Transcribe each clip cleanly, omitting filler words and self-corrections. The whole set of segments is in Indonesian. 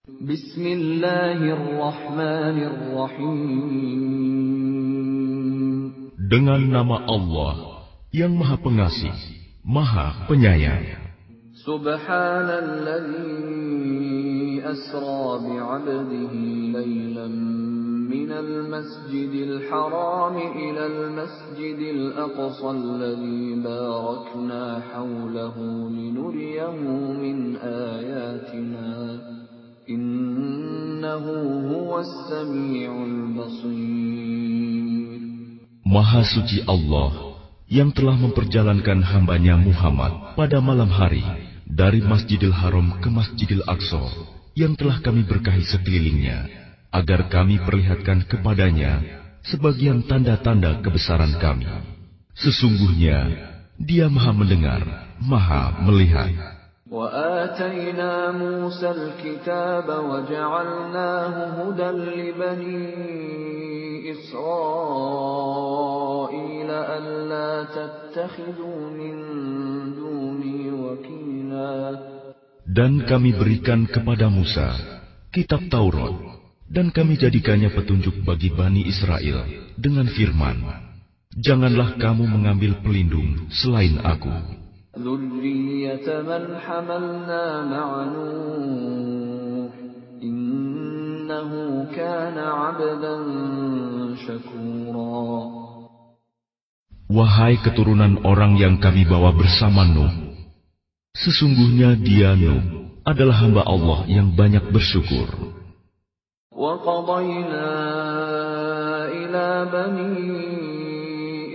Bismillahirrahmanirrahim. Dengan nama Allah yang Maha Pengasih, Maha Penyayang. Subhanalladzi asra bi'abdihi laylan minal masjidil haram ilal masjidil aqsa alladzi barakna hawlahu linuriyahu min ayatina. Innahu huwas sami'ul basir. Maha suci Allah yang telah memperjalankan hambanya Muhammad pada malam hari dari Masjidil Haram ke Masjidil Aqsa yang telah kami berkahi sekelilingnya, agar kami perlihatkan kepadanya sebagian tanda-tanda kebesaran kami. Sesungguhnya Dia Maha mendengar, Maha melihat. وآتينا موسى الكتاب وجعلناه هدى لبني إسرائيل ألا تتخذوا من دوني وكيلا. Dan kami berikan kepada Musa kitab Taurat, dan kami jadikannya petunjuk bagi Bani Israel dengan firman, janganlah kamu mengambil pelindung selain aku. ذُرِّيَّةَ مَنْ حَمَلْنَا مَعَ نُوحٍ إِنَّهُ كَانَ عَبْدًا شَكُورًا. Wahai keturunan orang yang kami bawa bersama Nuh, sesungguhnya dia Nuh adalah hamba Allah yang banyak bersyukur. وَقَضَيْنَا إِلَى بَنِي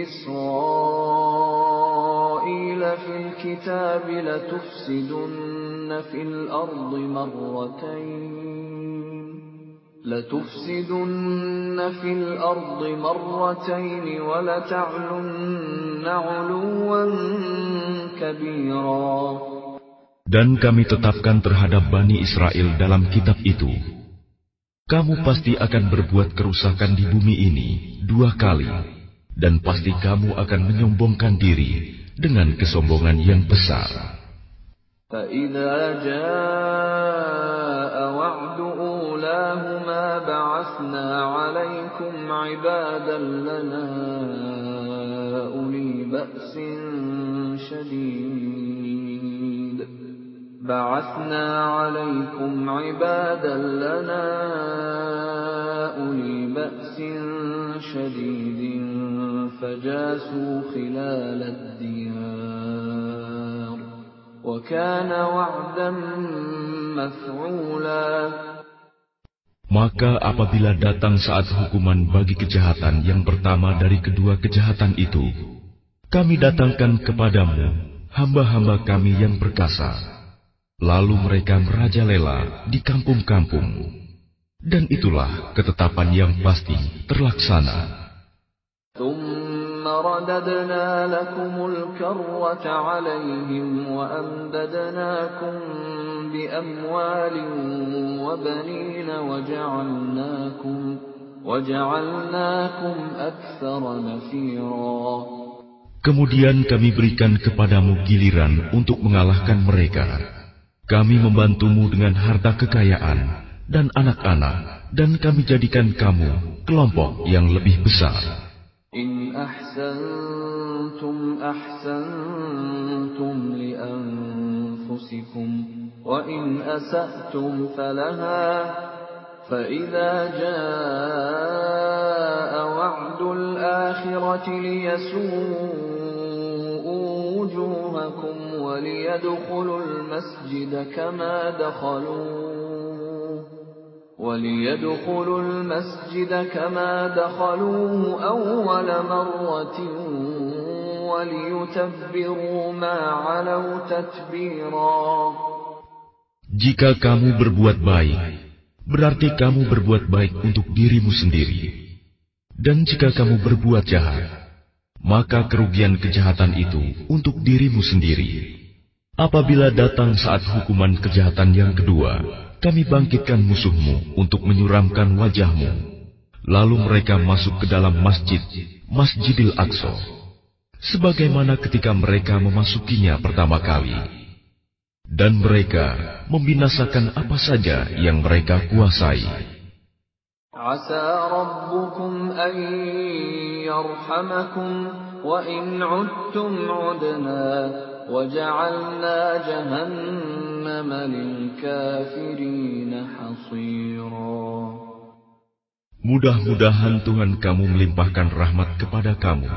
إِسْرَائِيلَ فِي الْكِتَابِ لَتُفْسِدُنَّ فِي الْأَرْضِ مَرَّتَيْنِ وَلَتَعْلُنَّ عُلُوًّا كَبِيرًا. Dan kami tetapkan terhadap Bani Israel dalam kitab itu, kamu pasti akan berbuat kerusakan di bumi ini 2 kali, dan pasti kamu akan menyombongkan diri dengan kesombongan yang besar. فَإِذَا جَاءَ وَعْدُ أُولَاهُمَا بَعَثْنَا عَلَيْكُمْ عِبَادًا لَنَا أُولِي بَأْسٍ شَدِيدٍ فَجَاسُوا خِلَالَ الدِّيَارِ وَكَانَ وَعْدًا مَفْعُولًا. Maka apabila datang saat hukuman bagi kejahatan yang pertama dari kedua kejahatan itu, kami datangkan kepadamu hamba-hamba kami yang perkasa, lalu mereka merajalela di kampung-kampung. Dan itulah ketetapan yang pasti terlaksana. ثُمَّ رَدَدْنَا لَكُمُ الْكَرَّةَ عَلَيْهِمْ وَأَمْدَدْنَاكُمْ بِأَمْوَالٍ وَبَنِينَ وَجَعَلْنَاكُمْ أَكْثَرَ نَفِيرًا. Kemudian kami berikan kepadamu giliran untuk mengalahkan mereka. Kami membantumu dengan harta kekayaan dan anak-anak, dan kami jadikan kamu kelompok yang lebih besar. إِنْ أَحْسَنْتُمْ أَحْسَنْتُمْ لِأَنفُسِكُمْ وَإِنْ أَسَأْتُمْ فَلَهَا فَإِذَا جَاءَ وَعْدُ الْآخِرَةِ لِيَسُوءُوا وُجُوهَكُمْ وَلِيَدْخُلُوا الْمَسْجِدَ كَمَا دَخَلُوهُ أَوَّلَ مَرَّةٍ وَلِيُتَبِّرُوا مَا عَلَوْا تَتْبِيرًا. Jika kamu berbuat baik, berarti kamu berbuat baik untuk dirimu sendiri. Dan jika kamu berbuat jahat, maka kerugian kejahatan itu untuk dirimu sendiri. Apabila datang saat hukuman kejahatan yang kedua, kami bangkitkan musuhmu untuk menyuramkan wajahmu. Lalu mereka masuk ke dalam Masjidil Aqsa, sebagaimana ketika mereka memasukinya pertama kali. Dan mereka membinasakan apa saja yang mereka kuasai. Asa rabbukum an yarhamakum wa in 'udtum 'udna wa ja'alna jahannama lil kafirin hasira. Mudah-mudahan Tuhan kamu melimpahkan rahmat kepada kamu.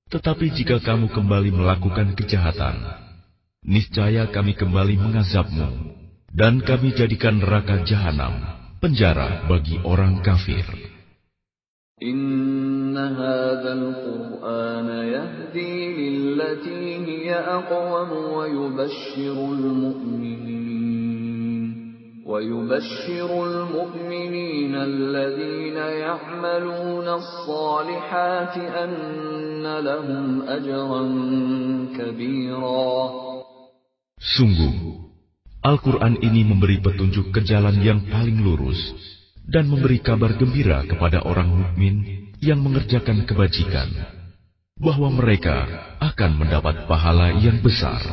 Tetapi jika kamu kembali melakukan kejahatan, niscaya kami kembali mengazabmu, dan kami jadikan neraka jahanam penjara bagi orang kafir. Inna hadzal Qur'ana yahdi lillati hiya aqwam wa yubashshirul mu'minina alladhina ya'maluna as-salihati anna lahum ajran kabira. Sungguh, Al-Quran ini memberi petunjuk ke jalan yang paling lurus dan memberi kabar gembira kepada orang mukmin yang mengerjakan kebajikan, bahwa mereka akan mendapat pahala yang besar.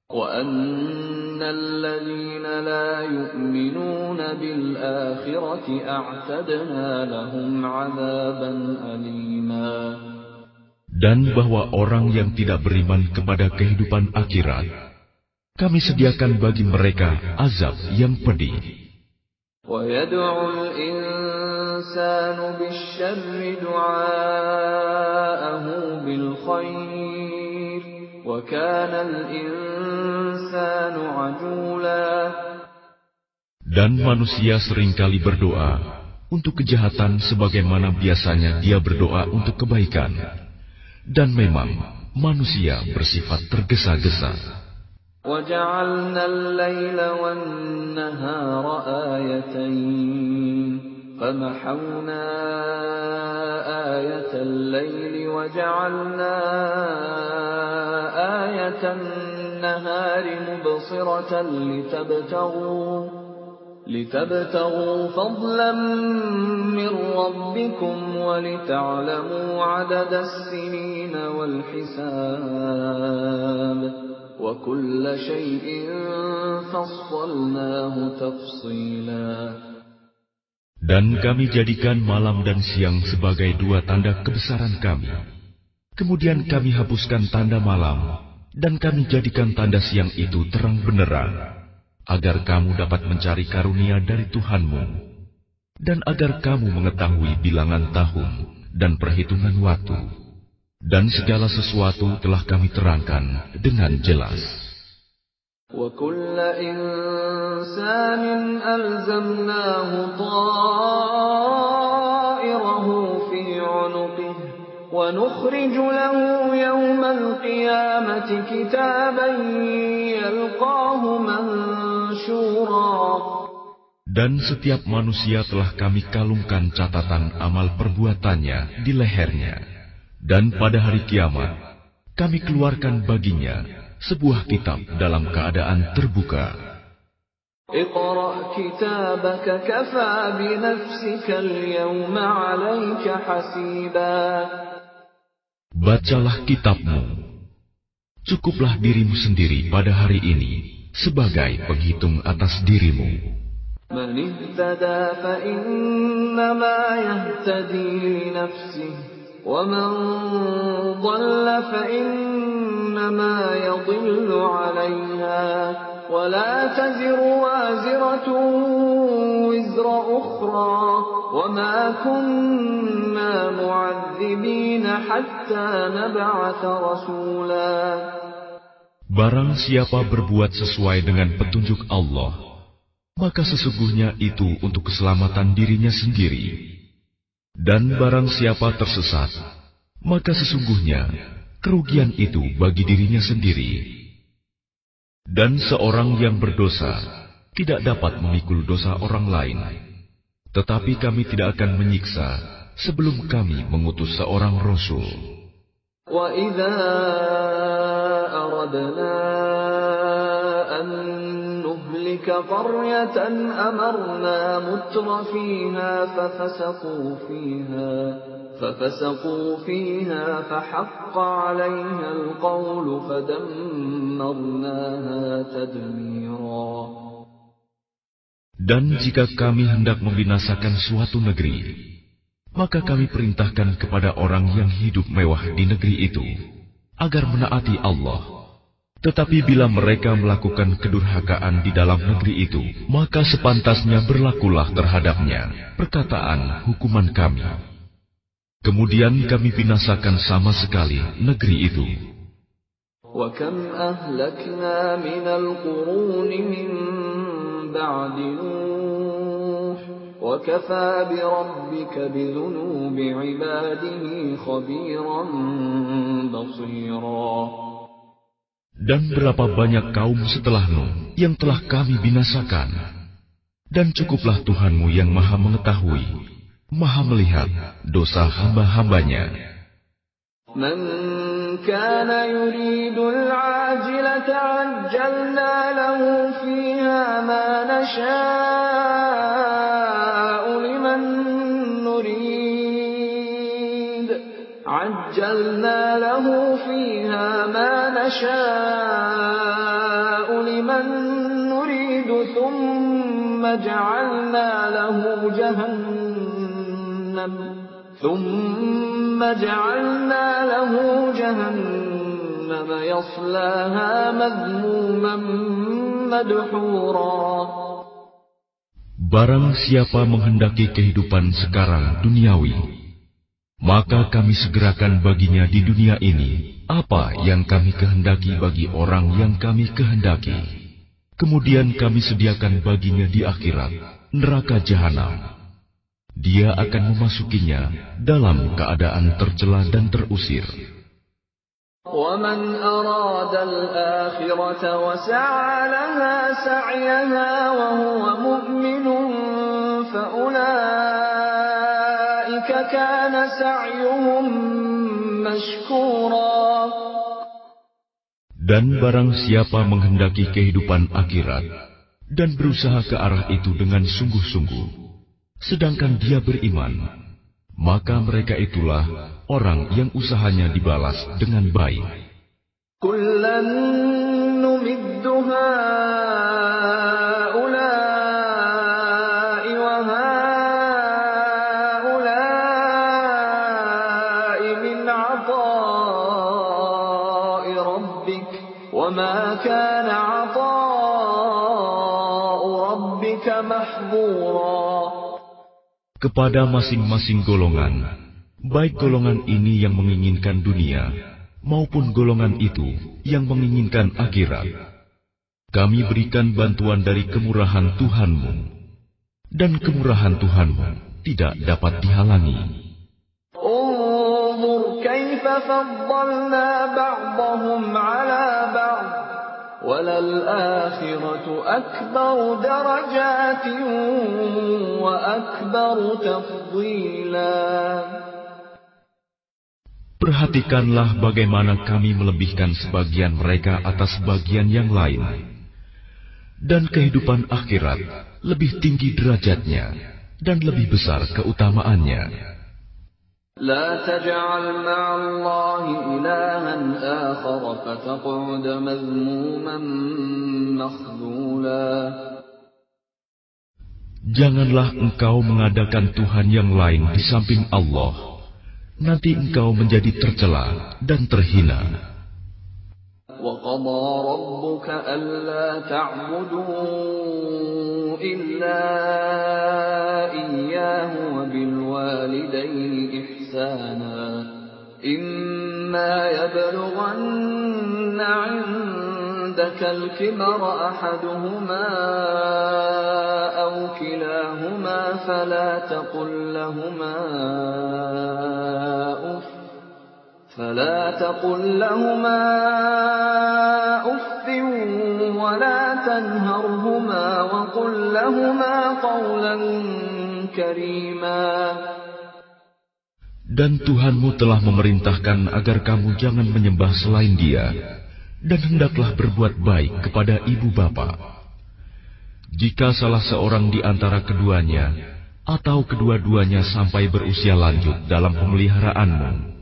Wa annal ladzina la yu'minuna bil akhirati a'tadna lahum 'adzaban alima. Dan bahwa orang yang tidak beriman kepada kehidupan akhirat, kami sediakan bagi mereka azab yang pedih. وَيَدْعُ الْإِنسَانُ بِالشَّرِّ دُعَاءَهُ بِالْخَيْرِ وَكَانَ الْإِنسَانُ عَجُولًا. Dan manusia seringkali berdoa untuk kejahatan sebagaimana biasanya dia berdoa untuk kebaikan. Dan memang manusia bersifat tergesa-gesa. وَجَعَلْنَا اللَّيْلَ وَالنَّهَارَ آيَتَيْنِ فَمَحَوْنَا آيَةَ اللَّيْلِ وَجَعَلْنَا آيَةَ النَّهَارِ مُبْصِرَةً لِتَبْتَغُوا فَضْلًا مِّن رَّبِّكُمْ وَلِتَعْلَمُوا عَدَدَ السِّنِينَ وَالْحِسَابَ وَكُلَّ شَيْءٍ فَصَّلْنَاهُ تَفْصِيلًا. Dan kami jadikan malam dan siang sebagai dua tanda kebesaran kami. Kemudian kami hapuskan tanda malam, dan kami jadikan tanda siang itu terang benderang, agar kamu dapat mencari karunia dari Tuhanmu, dan agar kamu mengetahui bilangan tahun dan perhitungan waktu. Dan segala sesuatu telah kami terangkan dengan jelas. وَكُلَّ إِنسَانٍ أَلْزَمْنَاهُ طَائِرَهُ فِي عُنُقِهِ وَنُخْرِجُ لَهُ يَوْمَ الْقِيَامَةِ كِتَابًا يَلْقَاهُ مَنشُورًا. Dan setiap manusia telah kami kalungkan catatan amal perbuatannya di lehernya. Dan pada hari kiamat, kami keluarkan baginya sebuah kitab dalam keadaan terbuka. Iqra' kitabaka kafa bi nafsika al-yawma 'alayka hasiba. Bacalah kitabmu. Cukuplah dirimu sendiri pada hari ini sebagai penghitung atas dirimu. Man ihtada fa innama yahtadi li nafsihi. وَمَنْ ضَلَّ فَإِنَّمَا يَضِلُّ عَلَيْهَا وَلَا تَزِرُ وَازِرَةٌ وِزْرَ أُخْرَى وَمَا كُنَّا مُعَذِّبِينَ حَتَّى نَبْعَثَ رَسُولًا. Barang siapa berbuat sesuai dengan petunjuk Allah, maka sesungguhnya itu untuk keselamatan dirinya sendiri. Dan barang siapa tersesat, maka sesungguhnya kerugian itu bagi dirinya sendiri. Dan seorang yang berdosa tidak dapat memikul dosa orang lain. Tetapi kami tidak akan menyiksa sebelum kami mengutus seorang Rasul. وَإِذَا أَرَدْنَا أَن نُّهْلِكَ قَرْيَةً أَمَرْنَا مُتْرَفِيهَا ففسقوا فيها فحق عليها القول فدمرناها تدميرا. Dan jika kami hendak membinasakan suatu negeri, maka kami perintahkan kepada orang yang hidup mewah di negeri itu agar menaati Allah. Tetapi bila mereka melakukan kedurhakaan di dalam negeri itu, maka sepantasnya berlakulah terhadapnya perkataan hukuman kami. Kemudian kami binasakan sama sekali negeri itu. وَكَمْ أَهْلَكْنَا مِنَ الْقُرُونِ مِنْ بَعْدِ نُوحٍ وَكَفَى بِرَبِّكَ بِذُنُوبِ عِبَادِهِ خَبِيرًا بَصِيرًا. Dan berapa banyak kaum setelah Nuh yang telah kami binasakan, dan cukuplah Tuhanmu yang maha mengetahui, maha melihat dosa hamba-hambanya. من كان يريد العاجلة عجلنا له فيها ما نشاء لمن نريد عجلنا له فيها ما نشاء لمن نريد ثم جعلنا له جهنم يصلاها مذموما مدحورا. Barang siapa menghendaki kehidupan sekarang duniawi, maka kami segerakan baginya di dunia ini apa yang kami kehendaki bagi orang yang kami kehendaki. Kemudian kami sediakan baginya di akhirat neraka jahanam. Dia akan memasukinya dalam keadaan tercela dan terusir. وَمَنْ أَرَادَ الْآخِرَةَ وَسَعَى لَهَا سَعْيَهَا وَهُوَ مُؤْمِنٌ فَأُولَئِكَ كَانَ سَعْيُهُمْ مَشْكُورًا. Dan barang siapa menghendaki kehidupan akhirat dan berusaha ke arah itu dengan sungguh-sungguh, sedangkan dia beriman, maka mereka itulah orang yang usahanya dibalas dengan baik. كُلًّا نُمِدُّ هَؤُلَاءِ وَهَؤُلَاءِ مِنْ عَطَاءِ رَبِّكَ وَمَا كَانَ عَطَاءُ رَبِّكَ مَحْظُورًا. Kepada masing-masing golongan, baik golongan ini yang menginginkan dunia, maupun golongan itu yang menginginkan akhirat, kami berikan bantuan dari kemurahan Tuhanmu, dan kemurahan Tuhanmu tidak dapat dihalangi. انظر كيف فضلنا بعضهم على بعض وللآخرة أكبر درجات وأكبر تفضيلا. Perhatikanlah bagaimana kami melebihkan sebagian mereka atas sebagian yang lain, dan kehidupan akhirat lebih tinggi derajatnya dan lebih besar keutamaannya. لا تجعل مع الله إلها آخر فتقعد مذموما مخذولا. Janganlah engkau mengadakan Tuhan yang lain di samping Allah, nanti engkau menjadi tercela dan terhina. وَقَضَى رَبُّكَ أَلَّا تَعْبُدُوا إِلَّا إِيَّاهُ وَبِالْوَالِدَيْنِ إِحْسَانًا إِمَّا يَبْلُغَنَّ عِندَكَ الْكِبَرَ أَحَدُهُمَا أَوْ كِلَاهُمَا فَلَا تقل لهما أف ولا تنهرهما وقل لهما قولا كريما. Dan Tuhanmu telah memerintahkan agar kamu jangan menyembah selain Dia, dan hendaklah berbuat baik kepada ibu bapa. Jika salah seorang di antara keduanya atau kedua-duanya sampai berusia lanjut dalam pemeliharaanmu,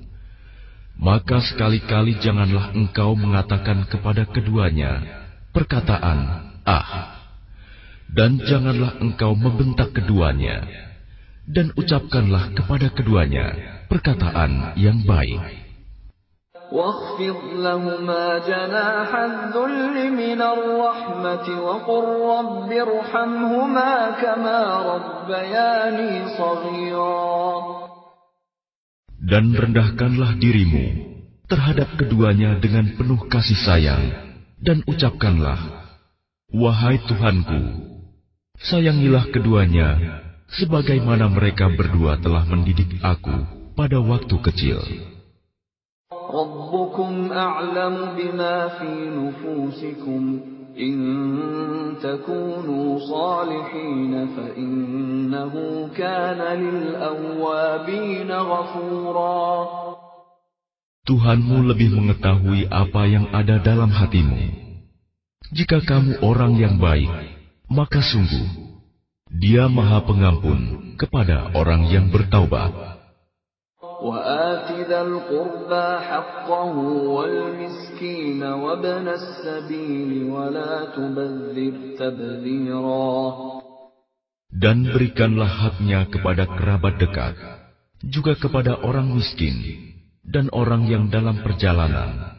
maka sekali-kali janganlah engkau mengatakan kepada keduanya perkataan "ah", dan janganlah engkau membentak keduanya, dan ucapkanlah kepada keduanya perkataan yang baik. واخفض لهما جناح الذل من الرحمة وقل رب ارحمهما كما ربياني صغيرا. Dan rendahkanlah dirimu terhadap keduanya dengan penuh kasih sayang, dan ucapkanlah, wahai Tuhanku, sayangilah keduanya sebagaimana mereka berdua telah mendidik aku pada waktu kecil. ربكم أعلم بما في نفوسكم إن تكونوا صالحين فإنه كان للأوابين غفورا. Tuhanmu lebih mengetahui apa yang ada dalam hatimu. Jika kamu orang yang baik, maka sungguh Dia Maha Pengampun kepada orang yang bertaubat. وآت ذا القربى حقه والمسكين وابن السبيل ولا تبذر تبذيرا. Dan berikanlah haknya kepada kerabat dekat, juga kepada orang miskin dan orang yang dalam perjalanan.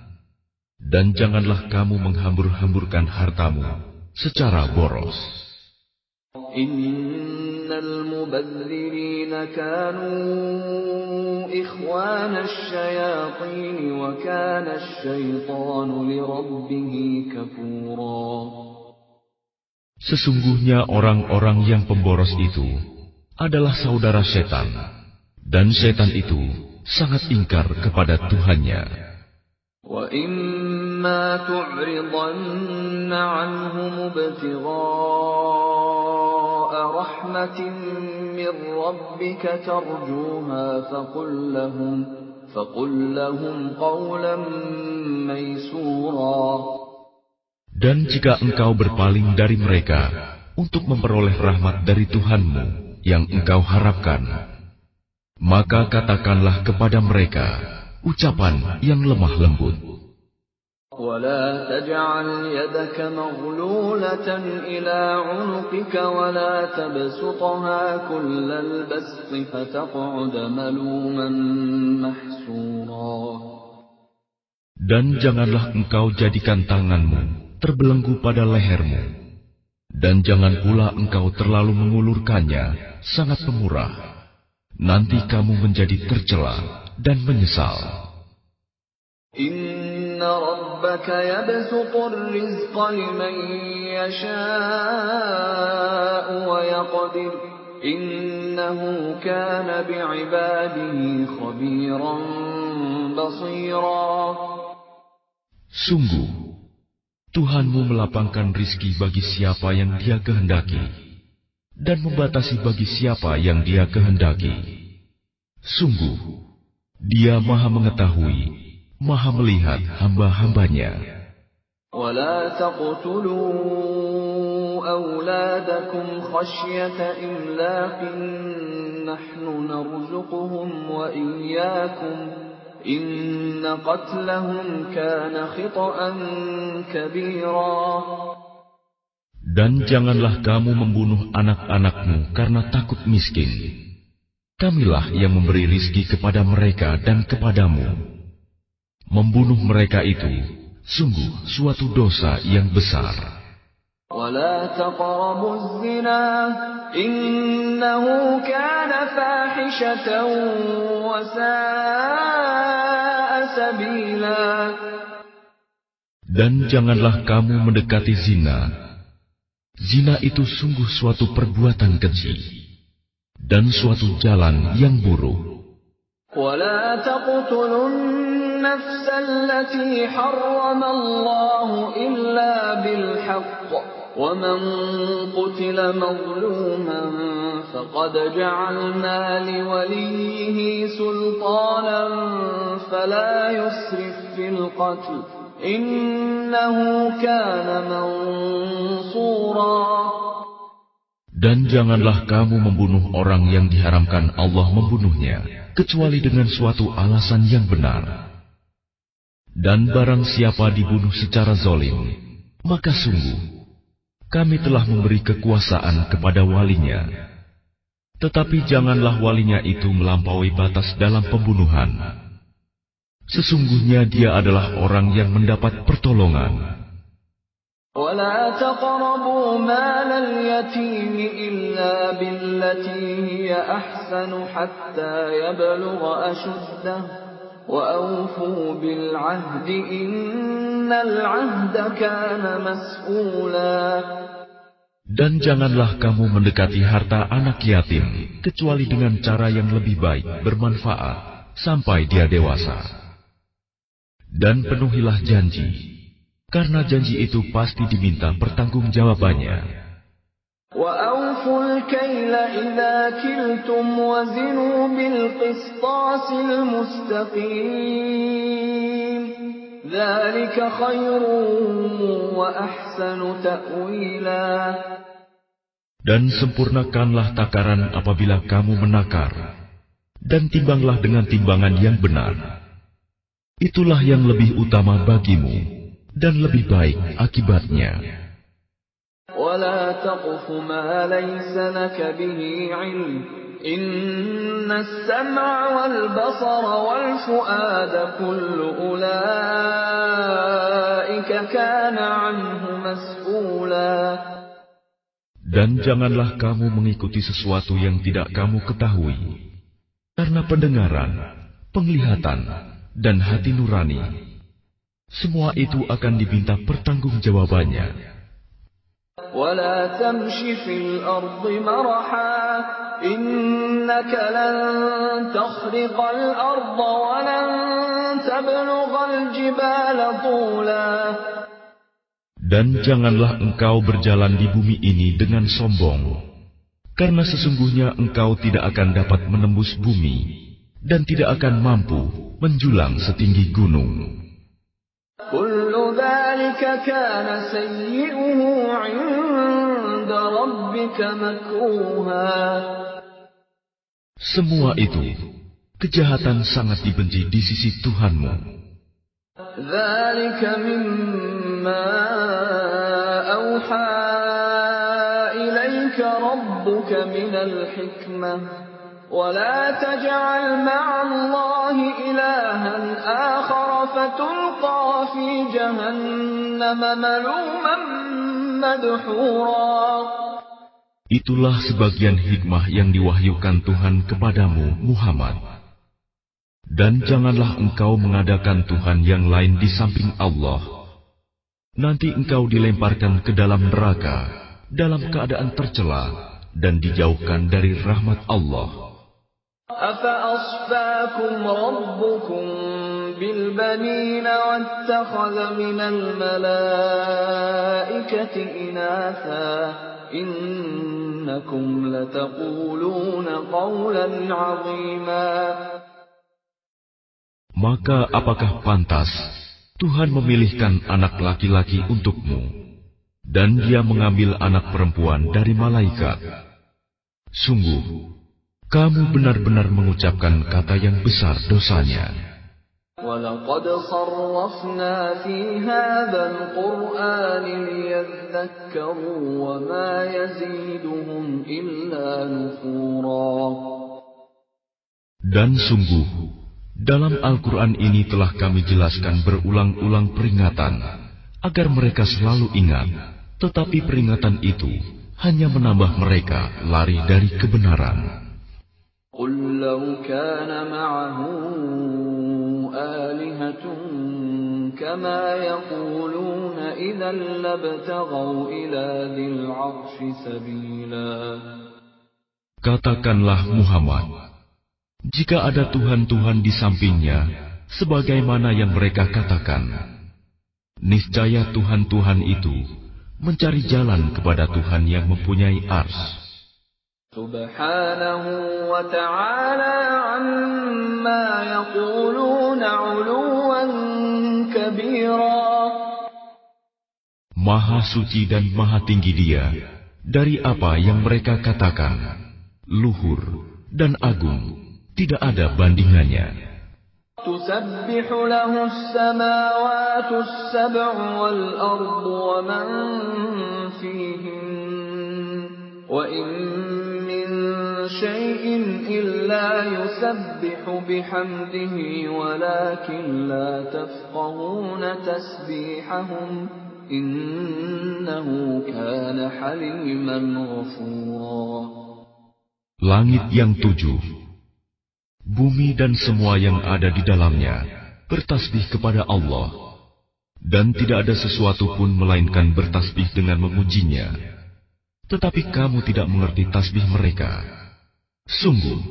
Dan janganlah kamu menghambur-hamburkan hartamu secara boros. Innal mubadzirina kanu ikhwana asyayatin wa kana asyaitanu lirabbih kafura. Sesungguhnya orang-orang yang pemboros itu adalah saudara setan, dan setan itu sangat ingkar kepada Tuhannya. Wa imma tu'ridanna 'anhum ibtigha'a rahmatin min rabbika tarjuha faqul lahum qawlan maysura. Dan jika engkau berpaling dari mereka untuk memperoleh rahmat dari Tuhanmu yang engkau harapkan, maka katakanlah kepada mereka ucapan yang lemah lembut. وَلَا تَجْعَلْ يَدَكَ مَغْلُولَةً إِلَى عُنُقِكَ وَلَا تَبْسُطْهَا كُلَّ الْبَسْطِ فَتَقْعُدَ مَلُومًا مَحْسُورًا. Dan janganlah engkau jadikan tanganmu terbelenggu pada lehermu, dan jangan pula engkau terlalu mengulurkannya sangat pemurah. Nanti kamu menjadi tercela dan menyesal. Inna rabbaka yabsutur rizqa liman yasha'u wa yaqdir. Innahu kana bi'ibadihi khabiran basira. Sungguh, Tuhanmu melapangkan rizki bagi siapa yang Dia kehendaki, dan membatasi bagi siapa yang Dia kehendaki. Sungguh, Dia Maha Mengetahui, Maha Melihat hamba-hambanya. وَلَا تَقْتُلُوا أَوْلَادَكُمْ خَشْيَةَ إِمْلَاقٍ نَحْنُ نَرْزُقُهُمْ وَإِيَّاكُمْ إِنَّ قَتْلَهُمْ كَانَ خِطْئًا كَبِيرًا. Dan janganlah kamu membunuh anak-anakmu karena takut miskin. Kamilah yang memberi rizki kepada mereka dan kepadamu. Membunuh mereka itu sungguh suatu dosa yang besar. وَلَا تَقْرَبُوا الزِّنَا إِنَّهُ كَانَ فَاحِشَةً وَسَاءَ سَبِيلًا. Dan janganlah kamu mendekati zina. Zina itu sungguh suatu perbuatan keji dan suatu jalan yang buruk. وَلَا تَقْتُلُوا النَّفْسَ الَّتِي حَرَّمَ اللَّهُ إِلَّا بِالْحَقِّ وَمَنْ قُتِلَ مَظْلُومًا فَقَدْ جَعَلْنَا لِوَلِيِّهِ سُلْطَانًا فَلَا يُسْرِفْ فِي الْقَتْلِ إِنَّهُ كَانَ مَنْصُورًا. Dan janganlah kamu membunuh orang yang diharamkan Allah membunuhnya, kecuali dengan suatu alasan yang benar. Dan barang siapa dibunuh secara zalim, maka sungguh kami telah memberi kekuasaan kepada walinya. Tetapi janganlah walinya itu melampaui batas dalam pembunuhan. Sesungguhnya dia adalah orang yang mendapat pertolongan. وَلَا تَقْرَبُوا مَالَ الْيَتِيمِ إِلَّا بِالَّتِي هِيَ أَحْسَنُ حَتَّى يَبْلُغَ أَشُدَّهُ وَأَوْفُوا بِالْعَهْدِ إِنَّ الْعَهْدَ كَانَ مَسْئُولًا. Dan janganlah kamu mendekati harta anak yatim, kecuali dengan cara yang lebih baik, bermanfaat, sampai dia dewasa. Dan penuhilah janji, karena janji itu pasti diminta pertanggungjawabannya. وَأَوْفُوا الْكَيْلَ إِذَا كِلْتُمْ وَزِنُوا بِالْقِسْطَاسِ الْمُسْتَقِيمِ ذَلِكَ خَيْرٌ وَأَحْسَنُ تَأْوِيلًا. Dan sempurnakanlah takaran apabila kamu menakar, dan timbanglah dengan timbangan yang benar. Itulah yang lebih utama bagimu dan lebih baik akibatnya. وَلَا تَقْفُ مَا لَيْسَ لَكَ بِهِ عِلْمٌ إِنَّ السَّمْعَ وَالْبَصَرَ وَالْفُؤَادَ كُلُّ أُولَئِكَ كَانَ عَنْهُ مَسْئُولًا. Dan janganlah kamu mengikuti sesuatu yang tidak kamu ketahui, karena pendengaran, penglihatan, dan hati nurani, semua itu akan diminta pertanggungjawabannya. وَلَا تَمْشِ فِي الْأَرْضِ مَرَحًا إِنَّكَ لَن تَخْرِقَ الْأَرْضَ وَلَن تَبْلُغَ الْجِبَالَ طُولًا. Dan janganlah engkau berjalan di bumi ini dengan sombong, karena sesungguhnya engkau tidak akan dapat menembus bumi dan tidak akan mampu menjulang setinggi gunung. كُلُّ ذَلِكَ كَانَ سَيِّئُهُ عِندَ رَبِّكَ مَكْرُوهًا. Semua itu, kejahatan sangat dibenci di sisi Tuhanmu. ذَلِكَ مِمَّا أَوْحَى إِلَيْكَ رَبُّكَ مِنَ الْحِكْمَةِ وَلَا تَجْعَلْ مَعَ اللَّهِ إِلَٰهًا آخَرَ فَتُلْقَىٰ فِي جَهَنَّمَ مَلُومًا مَدْحُورًا. Itulah sebagian hikmah yang diwahyukan Tuhan kepadamu, Muhammad. Dan janganlah engkau mengadakan Tuhan yang lain di samping Allah. Nanti engkau dilemparkan ke dalam neraka dalam keadaan tercela dan dijauhkan dari rahmat Allah. أَفَأَصْفَاكُمْ رَبُّكُمْ بِالْبَنِينَ وَاتَّخَذَ مِنَ الْمَلَائِكَةِ إِنَاثًا إِنَّكُمْ لَتَقُولُونَ قَوْلًا عَظِيمًا. Maka apakah pantas Tuhan memilihkan anak laki-laki untukmu, dan Dia mengambil anak perempuan dari malaikat? Sungguh, kamu benar-benar mengucapkan kata yang besar dosanya. وَلَقَدْ صَرَّفْنَا فِي هَذَا الْقُرْآنِ لِيَذَّكَّرُوا وَمَا يَزِيدُهُمْ إِلَّا نُفُورًا. Dan sungguh, dalam Al-Quran ini telah kami jelaskan berulang-ulang peringatan, agar mereka selalu ingat, tetapi peringatan itu hanya menambah mereka lari dari kebenaran. قُلْ لَوْ كَانَ مَعَهُ آلِهَةٌ كَمَا يَقُولُونَ إِذًا لَابْتَغَوْا إِلَى ذِي الْعَرْشِ سَبِيلًا. Katakanlah Muhammad, jika ada Tuhan-Tuhan di sampingnya, sebagaimana yang mereka katakan, niscaya Tuhan-Tuhan itu mencari jalan kepada Tuhan yang mempunyai ars. Subhanahu wa ta'ala amma yaquluna 'uluwan kabira. Maha suci dan maha tinggi Dia dari apa yang mereka katakan, luhur dan agung, tidak ada bandingannya. تسبح له السماوات السبع والأرض ومن فيهن وإن من شيء إلا يسبح بحمده ولكن لا تفقهون تسبيحهم إنه كان حليما غفورا. Langit yang 7, bumi dan semua yang ada di dalamnya bertasbih kepada Allah, dan tidak ada sesuatu pun melainkan bertasbih dengan memujinya. Tetapi kamu tidak mengerti tasbih mereka. Sungguh,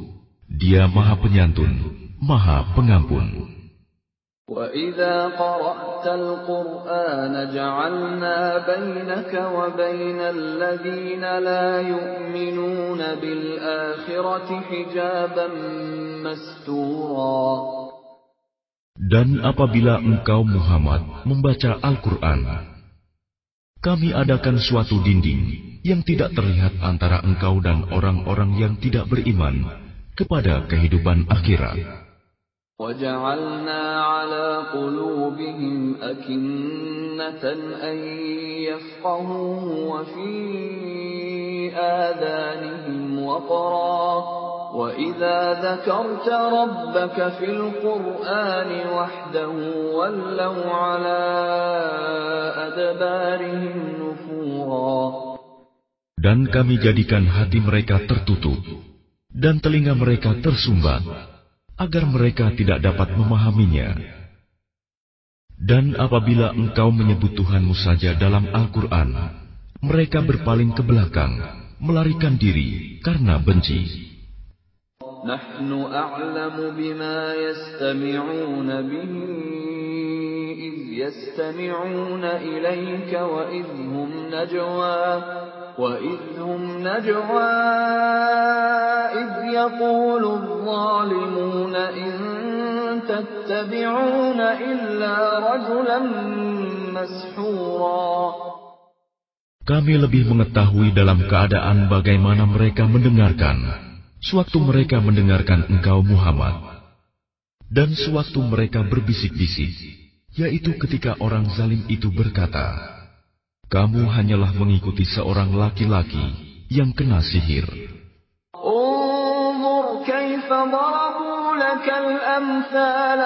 Dia Maha Penyantun, Maha Pengampun. وَإِذَا قَرَأْتَ الْقُرْآنَ جَعَلْنَا بَيْنَكَ وَبَيْنَ الَّذِينَ لَا يُؤْمِنُونَ بِالْآخِرَةِ حِجَابًا مَسْتُورًا. Dan apabila engkau Muhammad membaca Al-Quran, kami adakan suatu dinding yang tidak terlihat antara engkau dan orang-orang yang tidak beriman kepada kehidupan akhirat. وَجَعَلْنَا عَلَى قُلُوبِهِمْ أَكِنَّةً أَن يَفْقَهُوهُ وَفِي آذَانِهِمْ وَقْرًا وَإِذَا ذَكَرْتَ رَبَّكَ فِي الْقُرْآنِ وَحْدَهُ وَلَّوْا عَلَى أَدْبَارِهِمْ نُفُورًا. Dan kami jadikan hati mereka tertutup dan telinga mereka tersumbat, agar mereka tidak dapat memahaminya. Dan apabila engkau menyebut Tuhanmu saja dalam Al-Quran, mereka berpaling ke belakang, melarikan diri karena benci. Nahnu a'lamu bima yastami'una bihi idh yastami'una ilayka wa idhum najwa إذ يقول الظالمون إن تتبعون إلا رجلا مسحورا. Kami lebih mengetahui dalam keadaan bagaimana mereka mendengarkan, sewaktu mereka mendengarkan engkau Muhammad, dan sewaktu mereka berbisik-bisik, yaitu ketika orang zalim itu berkata, kamu hanyalah mengikuti seorang laki-laki yang kena sihir. كيف ضربوا لك الأمثال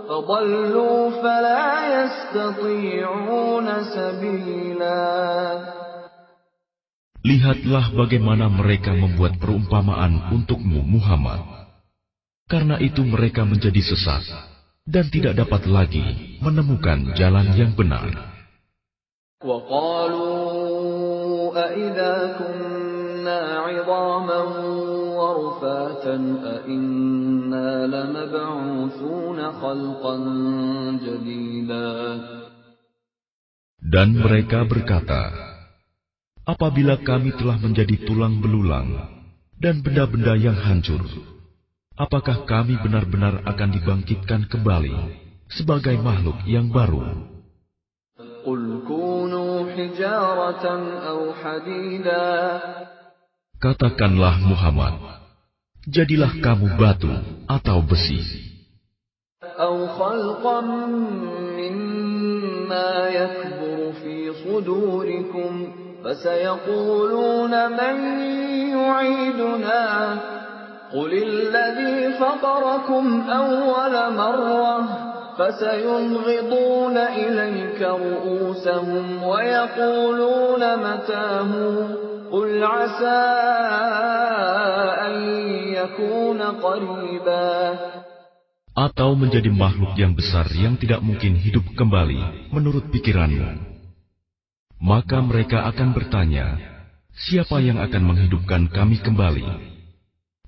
فضلوا فلا يستطيعون سبيلا. Lihatlah bagaimana mereka membuat perumpamaan untukmu Muhammad. Karena itu mereka menjadi sesat dan tidak dapat lagi menemukan jalan yang benar. وَقَالُوا أَإِذَا كُنَّا عِظَامًا وَرُفَاتًا أَإِنَّا لَمَبْعُوثُونَ خَلْقًا جَدِيدًا. Dan mereka berkata, apabila kami telah menjadi tulang belulang dan benda-benda yang hancur, apakah kami benar-benar akan dibangkitkan kembali sebagai makhluk yang baru? قُلْ كُونُوا حِجَارَةً أَوْ حَدِيدًا. Katakanlah Muhammad, jadilah kamu batu atau besi. أَوْ خَلْقًا مِّمَّا يَكْبُرُ فِي صُدُورِكُمْ فَسَيَقُولُونَ مَن يُعِيدُنَا قُلِ الَّذِي فَطَرَكُمْ أَوَّلَ مَرَّةٍ فَسَيُنْغِضُونَ إِلَيْكَ رُءُوسَهُمْ وَيَقُولُونَ مَتَىٰ هُوَ قُلْ عَسَىٰ أَن يَكُونَ قَرِيبًا. Atau menjadi makhluk yang besar yang tidak mungkin hidup kembali menurut pikiranmu. Maka mereka akan bertanya, siapa yang akan menghidupkan kami kembali?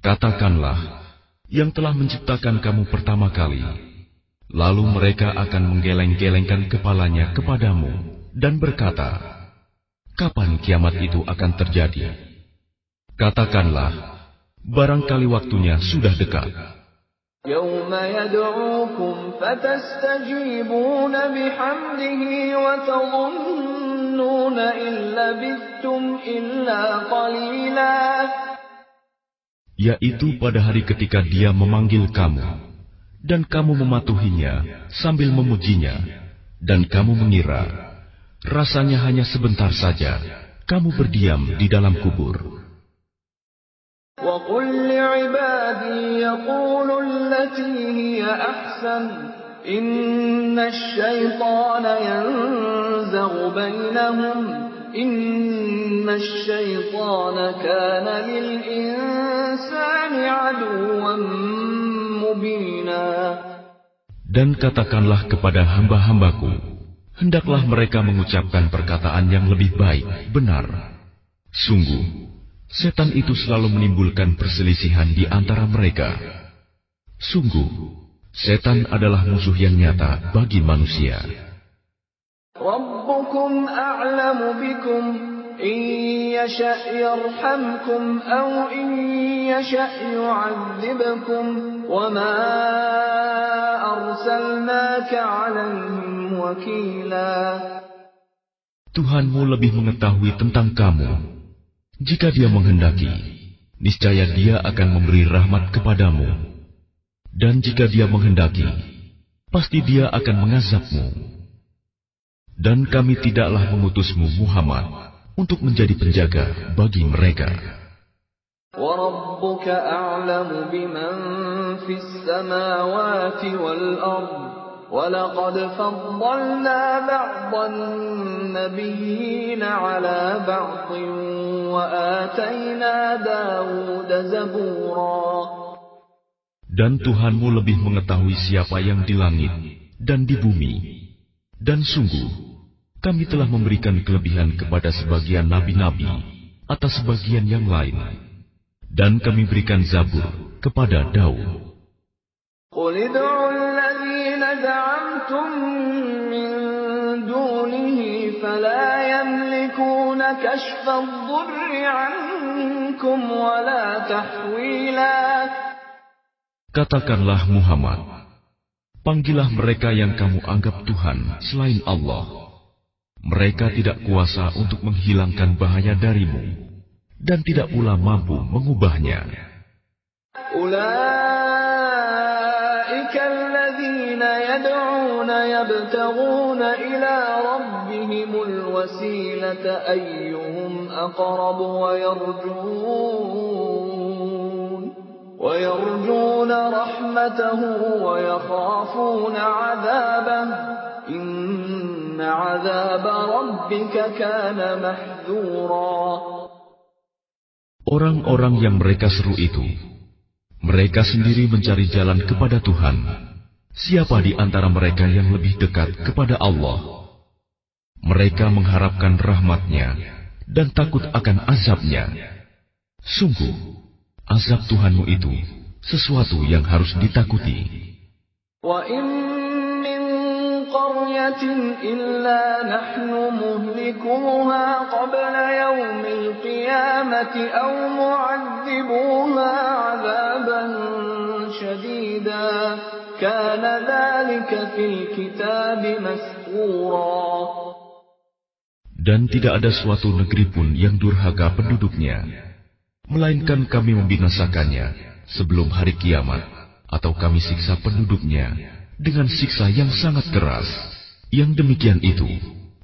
Katakanlah, yang telah menciptakan kamu pertama kali. Lalu mereka akan menggeleng-gelengkan kepalanya kepadamu dan berkata, kapan kiamat itu akan terjadi? Katakanlah, barangkali waktunya sudah dekat. يَوْمَ يَدْعُوكُمْ فَتَسْتَجِيبُونَ بِحَمْدِهِ وَتَظُنُّونَ تظنون إن لبثتم إلا قليلا. Yaitu pada hari ketika Dia memanggil kamu, dan kamu mematuhinya sambil memujinya, dan kamu mengira, rasanya hanya sebentar saja kamu berdiam di dalam kubur. وَقُلْ لِعِبَادِي يَقُولُوا الَّتِي هِيَ أَحْسَنُ إِنَّ الشَّيْطَانَ يَنزَغُ بَيْنَهُمْ إِنَّ الشَّيْطَانَ كَانَ لِلْإِنسَانِ عَدُوًّا مُبِينًا. Dan katakanlah kepada hamba-hambaku, hendaklah mereka mengucapkan perkataan yang lebih baik, benar. Sungguh, setan itu selalu menimbulkan perselisihan di antara mereka. Sungguh, setan adalah musuh yang nyata bagi manusia. رَبُّكُمْ أَعْلَمُ بِكُمْ إِنْ يَشَأْ يَرْحَمْكُمْ أَوْ إِنْ يَشَأْ يُعَذِّبْكُمْ وَمَا أَرْسَلْنَاكَ عَلَيْهِمْ وَكِيلًا. Tuhanmu lebih mengetahui tentang kamu. Jika Dia menghendaki, niscaya Dia akan memberi rahmat kepadamu. Dan jika Dia menghendaki, pasti Dia akan mengazabmu. Dan kami tidaklah mengutusmu Muhammad untuk menjadi penjaga bagi mereka. وَرَبُّكَ أَعْلَمُ بِمَنْ فِي السَّمَاوَاتِ وَالْأَرْضِ وَلَقَدْ فَضَّلْنَا بَعْضَ النَّبِيِّينَ عَلَى بَعْضٍ وَآتَيْنَا دَاوُودَ زَبُورًا. Dan Tuhanmu lebih mengetahui siapa yang di langit dan di bumi. Dan sungguh, kami telah memberikan kelebihan kepada sebagian nabi-nabi atas sebagian yang lain. Dan kami berikan Zabur kepada Daud. قُلِ ادْعُوا الَّذِينَ زَعَمْتُم مِّن دُونِهِ فَلَا يَمْلِكُونَ كَشْفَ الضُّرِّ عَنكُمْ وَلَا تَحْوِيلًا. Katakanlah Muhammad, panggillah mereka yang kamu anggap Tuhan selain Allah. Mereka tidak kuasa untuk menghilangkan bahaya darimu, dan tidak pula mampu mengubahnya. أُولَئِكَ الَّذِينَ يَدْعُونَ يَبْتَغُونَ إِلَى رَبِّهِمُ الْوَسِيلَةَ أَيُّهُمْ أَقْرَبُ وَيَرْجُونَ رَحْمَتَهُ وَيَخَافُونَ عَذَابَهُ إِنَّ عَذَابَ رَبِّكَ كَانَ مَحْذُورًا. Orang-orang yang mereka seru itu, mereka sendiri mencari jalan kepada Tuhan. Siapa di antara mereka yang lebih dekat kepada Allah? Mereka mengharapkan rahmat-Nya dan takut akan azab-Nya. Sungguh, azab Tuhanmu itu sesuatu yang harus ditakuti. وَإِن مِّن قَرْيَةٍ إِلَّا نَحْنُ مُهْلِكُوهَا قَبْلَ يَوْمِ الْقِيَامَةِ أَوْ مُعَذِّبُوهَا عَذَابًا شَدِيدًا كَانَ ذَلِكَ فِي الْكِتَابِ مَسْطُورًا. Dan tidak ada suatu negeri pun yang durhaka penduduknya, melainkan kami membinasakannya sebelum hari kiamat, atau kami siksa penduduknya dengan siksa yang sangat keras. Yang demikian itu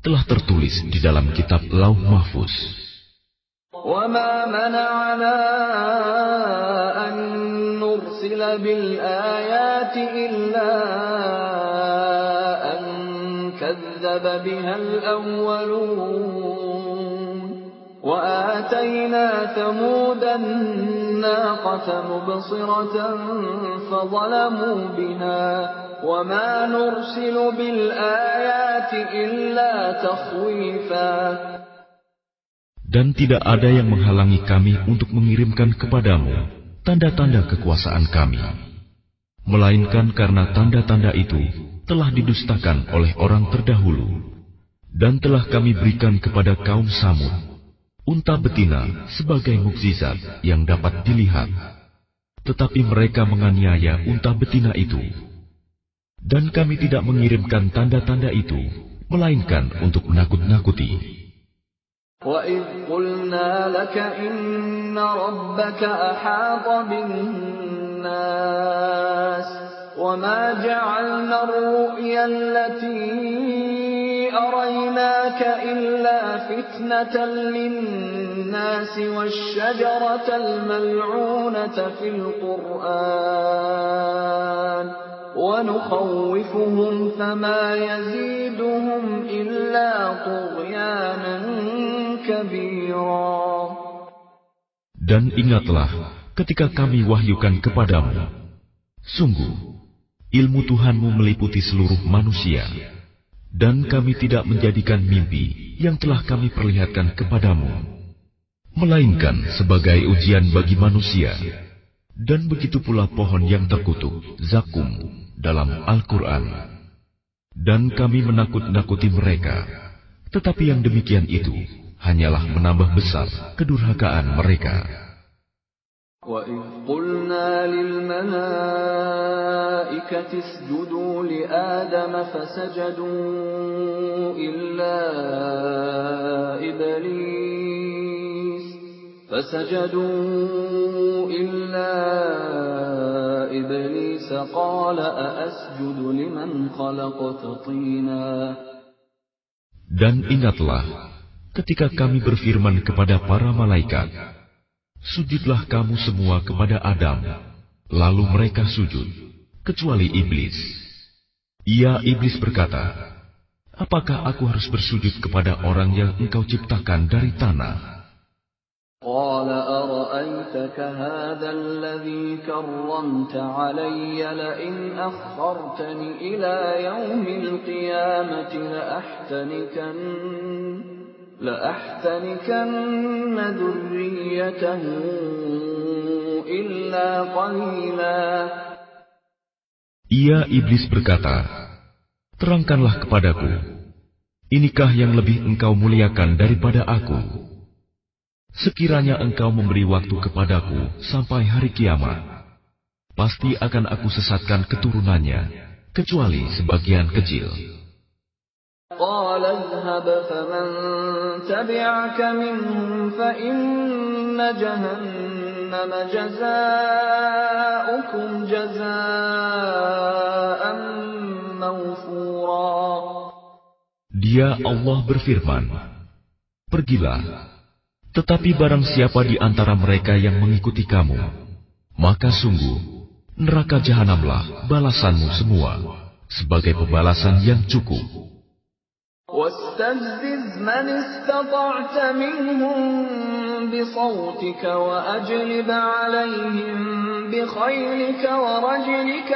telah tertulis di dalam kitab Lauh Mahfuz. وَمَا مَنَعَنَا أَن نُّرْسِلَ بِالْآيَاتِ إِلَّا أَن كَذَّبَ بِهَا الْأَوَّلُونَ وَآتَيْنَا ثَمُودَ النَّاقَةَ مُبْصِرَةً فَظَلَمُوا بِهَا وَمَا نُرْسِلُ بِالْآيَاتِ إِلَّا تَخْوِيفًا. Dan tidak ada yang menghalangi kami untuk mengirimkan kepadamu tanda-tanda kekuasaan kami, melainkan karena tanda-tanda itu telah didustakan oleh orang terdahulu. Dan telah kami berikan kepada kaum Samud unta betina sebagai mukjizat yang dapat dilihat, tetapi mereka menganiaya unta betina itu. Dan kami tidak mengirimkan tanda-tanda itu melainkan untuk menakut-nakuti. وَإِذْ قُلْنَا لَكَ إِنَّ رَبَّكَ أَحَاطَ بِالنَّاسِ وَمَا جَعَلْنَا الرُّؤْيَا الَّتِي أَرَيْنَاكَ إِلَّا فِتْنَةً لِلنَّاسِ وَالشَّجَرَةَ الْمَلْعُونَةَ فِي الْقُرْآنِ وَنُخَوِّفُهُمْ فَمَا يَزِيدُهُمْ إِلَّا طُغْيَانًا كَبِيرًا. Dan ingatlah ketika kami wahyukan kepadamu, sungguh ilmu Tuhanmu meliputi seluruh manusia, dan kami tidak menjadikan mimpi yang telah kami perlihatkan kepadamu, melainkan sebagai ujian bagi manusia. Dan begitu pula pohon yang terkutuk, zakum, dalam Al-Quran. Dan kami menakut-nakuti mereka, tetapi yang demikian itu hanyalah menambah besar kedurhakaan mereka. وَإِذْ قُلْنَا لِلْمَلَائِكَةِ اسْجُدُوا لِآدَمَ فَسَجَدُوا إِلَّا إِبْلِيسَ قَالَ أَأَسْجُدُ لِمَنْ خَلَقْتَ طِينًا. Dan ingatlah ketika kami berfirman kepada para malaikat, sujudlah kamu semua kepada Adam. Lalu mereka sujud, kecuali iblis. Iblis berkata, apakah aku harus bersujud kepada orang yang engkau ciptakan dari tanah? قال أرأيتك هذا الذي كرمت علي لئن أخرتني إلى يوم القيامة لأحتنكن ذريته إلا قليلا. Iblis berkata, terangkanlah kepadaku, inikah yang lebih engkau muliakan daripada aku? Sekiranya engkau memberi waktu kepadaku sampai hari kiamat, pasti akan aku sesatkan keturunannya, kecuali sebagian kecil. قال اذهب فمن تبعك منهم فإن جهنم جزاؤكم جزاء موفورا. Dia Allah berfirman, pergilah. Tetapi barang siapa di antara mereka yang mengikuti kamu, maka sungguh neraka jahanamlah balasanmu semua, sebagai pembalasan yang cukup. وَاسْتَفْزِزْ مَنِ اسْتَطَعْتَ مِنْهُمْ بِصَوْتِكَ وَأَجْلِبْ عَلَيْهِمْ بِخَيْلِكَ وَرَجِلِكَ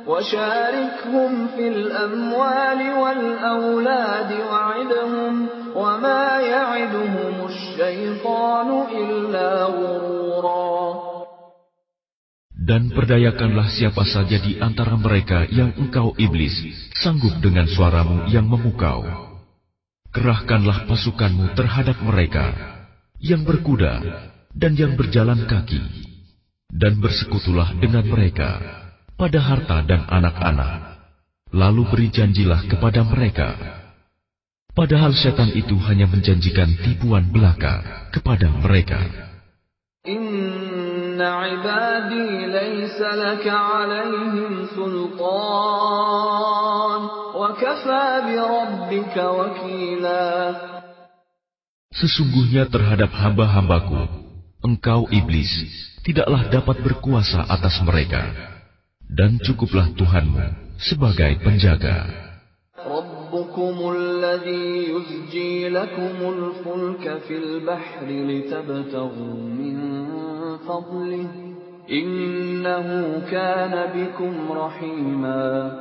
وَشَارِكْهُمْ فِي الْأَمْوَالِ وَالْأَوْلَادِ وَعِدْهُمْ وَمَا يَعِدُهُمُ الشَّيْطَانُ إِلَّا غُرُورًا. Dan perdayakanlah siapa saja di antara mereka yang engkau iblis sanggup dengan suaramu yang memukau. Kerahkanlah pasukanmu terhadap mereka yang berkuda dan yang berjalan kaki, dan bersekutulah dengan mereka pada harta dan anak-anak. Lalu beri janjilah kepada mereka. Padahal setan itu hanya menjanjikan tipuan belaka kepada mereka. Inna ibadi laysa laka alaihim sultan wa kafa bi rabbika wakila. Sesungguhnya terhadap hamba-hambaku, engkau iblis tidaklah dapat berkuasa atas mereka, dan cukuplah Tuhanmu sebagai penjaga. Rabbukumul ladzi yuzji lakumul fulka fil bahri litabtaghu min fadlihi innahu kana bikum rahima.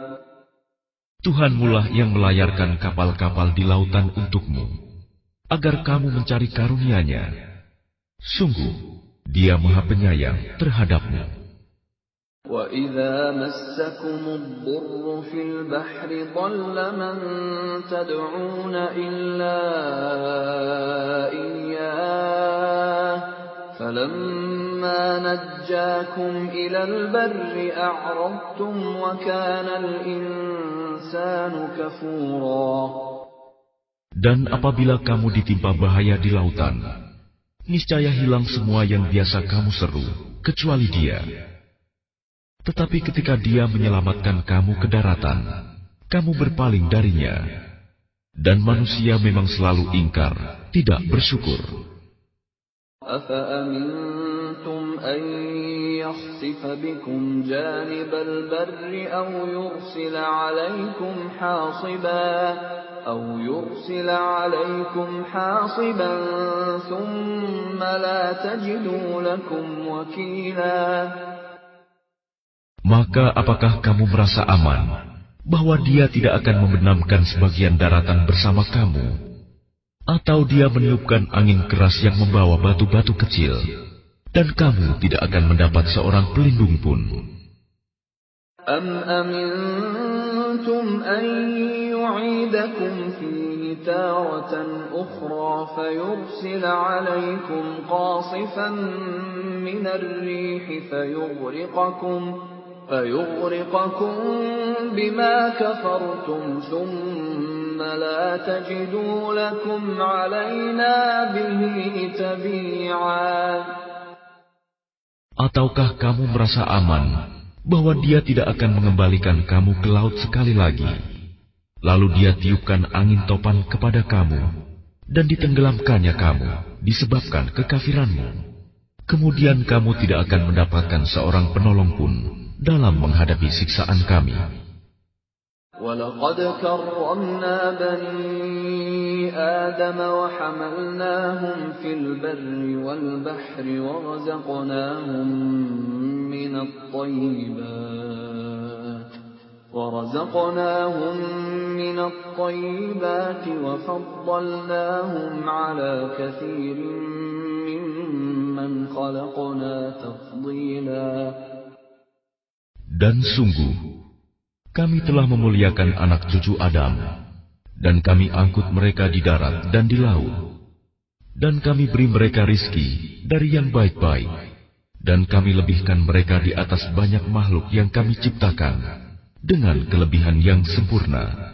Tuhanmulah yang melayarkan kapal-kapal di lautan untukmu, agar kamu mencari karunia-Nya. Sungguh, Dia Maha Penyayang terhadapmu. وَإِذَا مَسَّكُمُ الضُّرُّ فِي الْبَحْرِ ضَلَّ مَن تَدْعُونَ إِلَّا إِيَّاهُ فَلَمَّا نَجَّاكُمْ إِلَى الْبَرِّ أَعْرَضْتُمْ وَكَانَ الْإِنسَانُ كَفُورًا. Dan apabila kamu ditimpa bahaya di lautan, niscaya hilang semua yang biasa kamu seru, kecuali Dia. Tetapi ketika Dia menyelamatkan kamu ke daratan, kamu berpaling darinya. Dan manusia memang selalu ingkar, tidak bersyukur. أَفَأَمِنْتُمْ أَنْ يَخْسِفَ بِكُمْ جَانِبَ الْبَرِّ أَوْ يُرْسِلَ عَلَيْكُمْ حَاصِبًا ثُمَّ لَا تَجِدُوا لَكُمْ وَكِيلًا. Maka apakah kamu merasa aman bahwa Dia tidak akan membenamkan sebagian daratan bersama kamu, atau Dia meniupkan angin keras yang membawa batu-batu kecil, dan kamu tidak akan mendapat seorang pelindung pun? أَمْ أَمِنْتُمْ أَنْ يُعِيدَكُمْ فِيهِ تَارَةً أُخْرَى فَيُرْسِلَ عَلَيْكُمْ قَاصِفًا مِنَ الرِّيحِ فيغرقكم بما كفرتم ثم لا تجدوا لكم علينا به تبيعا. Ataukah kamu merasa aman bahwa Dia tidak akan mengembalikan kamu ke laut sekali lagi, lalu Dia tiupkan angin topan kepada kamu dan ditenggelamkannya kamu disebabkan kekafiranmu? Kemudian kamu tidak akan mendapatkan seorang penolong pun dalam menghadapi siksaan kami. وَلَقَدْ كَرَّمْنَا بَنِي آدَمَ وَحَمَلْنَاهُمْ فِي الْبَرِّ وَالْبَحْرِ وَرَزَقْنَاهُمْ مِنَ الطَّيِّبَاتِ وَفَضَّلْنَاهُمْ عَلَى كَثِيرٍ مِّمَّنْ خَلَقْنَا تَفْضِيلًا. Dan sungguh, kami telah memuliakan anak cucu Adam, dan kami angkut mereka di darat dan di laut, dan kami beri mereka rizki dari yang baik-baik, dan kami lebihkan mereka di atas banyak makhluk yang kami ciptakan dengan kelebihan yang sempurna.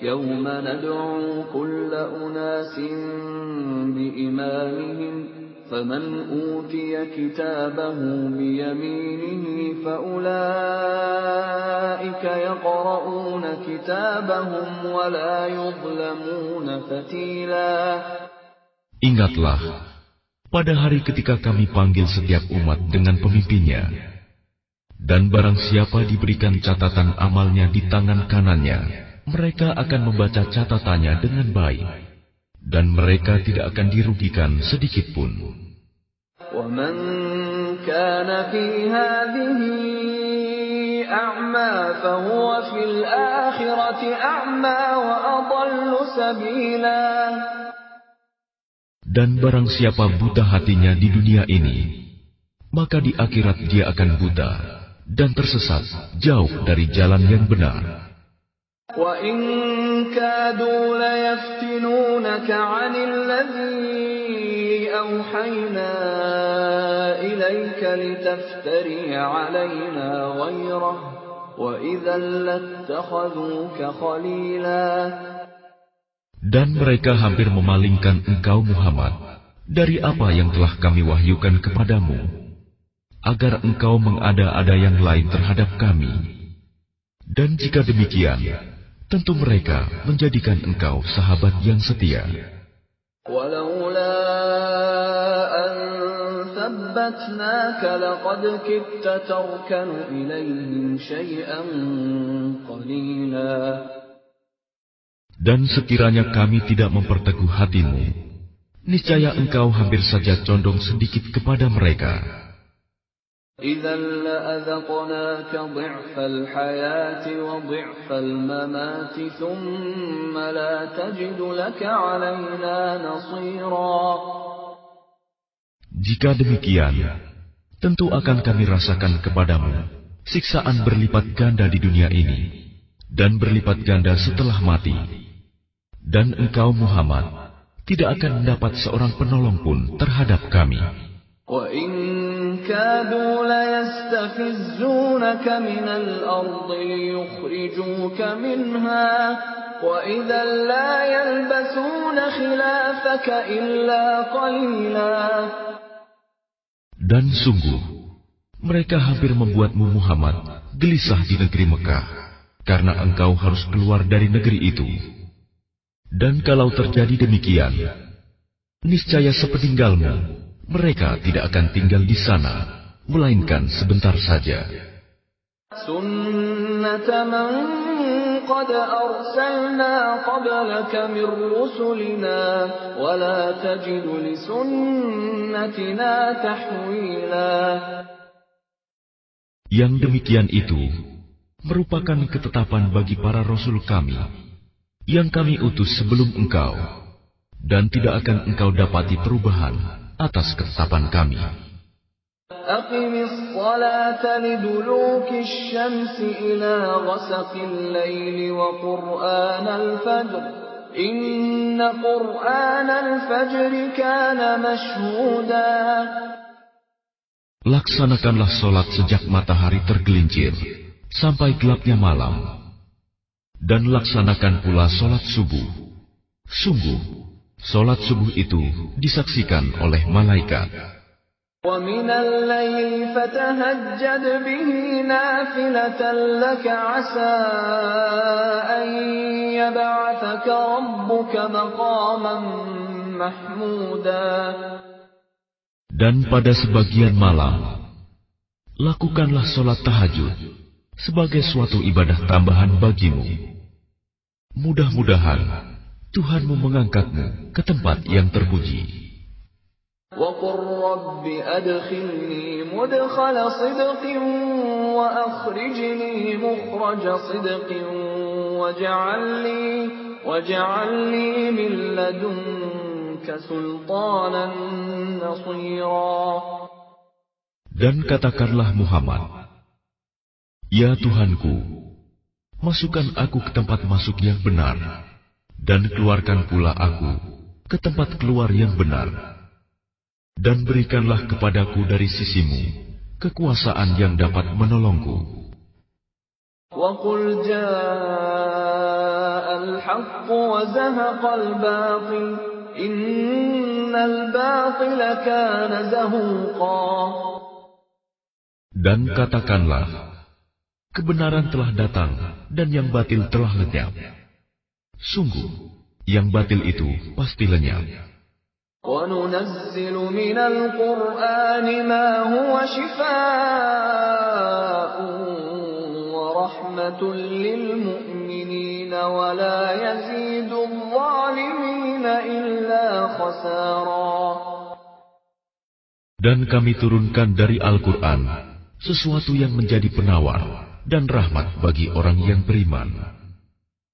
يَوْمَ نَدْعُو كُلَّ أُنَاسٍ بِإِمَامِهِمْ فَمَنْ أُوتِيَ كِتَابَهُ بِيَمِينِهِ فَأُولَئِكَ يَقْرَؤُونَ كِتَابَهُمْ وَلَا يُظْلَمُونَ فَتِيلًا. Ingatlah, pada hari ketika kami panggil setiap umat dengan pemimpinnya, dan barang siapa diberikan catatan amalnya di tangan kanannya, mereka akan membaca catatannya dengan baik, dan mereka tidak akan dirugikan sedikit pun. وَمَنْ كَانَ فِي هَذِهِ أَعْمَى فَهُوَ فِي الْآخِرَةِ أَعْمَى وَأَضَلُّ سَبِيلًا. Dan barang siapa buta hatinya di dunia ini, maka di akhirat dia akan buta dan tersesat jauh dari jalan yang benar. وَإِنْ كَادُوا لَيَفْتِنُونَكَ عَنِ الَّذِي أَوْحَيْنَا إِلَيْكَ لِتَفْتَرِيَ عَلَيْنَا غَيْرَهُ وَإِذًا لَاتَّخَذُوكَ خَلِيلًا. Dan mereka hampir memalingkan engkau Muhammad dari apa yang telah kami wahyukan kepadamu, agar engkau mengada-ada yang lain terhadap kami. Dan jika demikian, tentu mereka menjadikan engkau sahabat yang setia. وَلَوْلَا أَنْ ثَبَّتْنَاكَ لَقَدْ كِدتَّ تَرْكَنُ إِلَيْهِمْ شَيْئًا قَلِيلًا. Dan sekiranya kami tidak memperteguh hatimu, niscaya engkau hampir saja condong sedikit kepada mereka. إِذًا لَأَذَقْنَاكَ ضِعْفَ الْحَيَاةِ وَضِعْفَ الْمَمَاتِ ثُمَّ لَا تَجِدُ لَكَ عَلَيْنَا نَصِيرًا. Jika demikian, tentu akan kami rasakan kepadamu siksaan berlipat ganda di dunia ini, dan berlipat ganda setelah mati. Dan engkau Muhammad tidak akan mendapat seorang penolong pun terhadap kami. وَإِنْ كَادُوا لَيَسْتَفِزُّونَكَ مِنَ الْأَرْضِ لِيُخْرِجُوكَ مِنْهَا وَإِذًا لَّا يَلْبَثُونَ خِلَافَكَ إِلَّا قَلِيلًا. Dan sungguh, mereka hampir membuatmu Muhammad gelisah di negeri Mekah, karena engkau harus keluar dari negeri itu. Dan kalau terjadi demikian, niscaya sepeninggalmu, mereka tidak akan tinggal di sana, melainkan sebentar saja. سُنَّةَ مَن قَدْ أَرْسَلْنَا قَبْلَكَ مِن رُّسُلِنَا وَلَا تَجِدُ لِسُنَّتِنَا تَحْوِيلًا. Yang demikian itu merupakan ketetapan bagi para rasul kami yang kami utus sebelum engkau, dan tidak akan engkau dapati perubahan atas ketetapan kami. أقم الصلاة لدلوك الشمس إلى غسق الليل وقرآن الفجر إن قرآن الفجر كان مشهودا. Laksanakanlah solat sejak matahari tergelincir sampai gelapnya malam, dan laksanakan pula solat subuh. Sungguh, solat subuh itu disaksikan oleh malaikat. وَمِنَ اللَّيْلِ فَتَهَجَّدْ بِهِ نَافِلَةً لَكَ عَسَىٰ أَن يَبْعَثَكَ رَبُّكَ مَقَامًا مَّحْمُودًا. Dan pada sebagian malam, lakukanlah solat tahajud sebagai suatu ibadah tambahan bagimu. Mudah-mudahan Tuhanmu mengangkatmu ke tempat yang terpuji. وَقُل رَّبِّ أَدْخِلْنِي مُدْخَلَ صِدْقٍ وَأَخْرِجْنِي مُخْرَجَ صِدْقٍ وَاجْعَل لِّي مِن لَّدُنكَ سُلْطَانًا نَّصِيرًا. Dan katakanlah Muhammad, ya Tuhanku, masukkan aku ke tempat masuk yang benar, dan keluarkan pula aku ke tempat keluar yang benar. Dan berikanlah kepadaku dari sisimu kekuasaan yang dapat menolongku. وَقُلْ جَاءَ الْحَقُّ وَزَهَقَ الْبَاطِلُ إِنَّ الْبَاطِلَ كَانَ زَهُوقًا. Dan katakanlah, kebenaran telah datang dan yang batil telah lenyap. Sungguh, yang batil itu pasti lenyap. وَنُنَزِّلُ مِنَ الْقُرْآنِ مَا هُوَ شِفَاءٌ وَرَحْمَةٌ لِّلْمُؤْمِنِينَ وَلَا يَزِيدُ الظَّالِمِينَ إِلَّا خَسَارًا. Dan kami turunkan dari Al-Quran sesuatu yang menjadi penawar dan rahmat bagi orang yang beriman.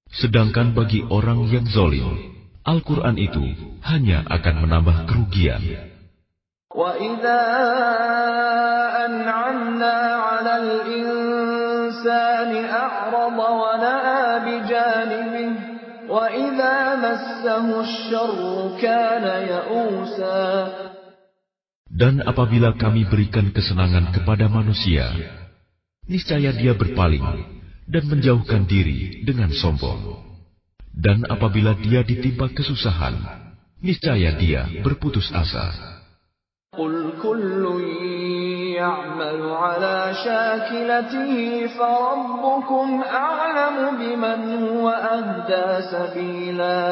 Sedangkan bagi orang yang zalim, Al-Quran itu hanya akan menambah kerugian. وَإِذَا أَنْعَمْنَا عَلَى الْإِنسَانِ أَعْرَضَ وَنَأَىٰ بِجَانِبِهِ وَإِذَا مَسَّهُ الشَّرُّ كَانَ يَئُوسًا. Dan apabila kami berikan kesenangan kepada manusia, niscaya dia berpaling dan menjauhkan diri dengan sombong. Dan apabila dia ditimpa kesusahan, niscaya dia berputus asa. قُلْ كُلٌّ يَعْمَلُ عَلَىٰ شَاكِلَتِهِ فَرَبُّكُمْ أَعْلَمُ بِمَنْ هُوَ أَهْدَىٰ سَبِيلًا.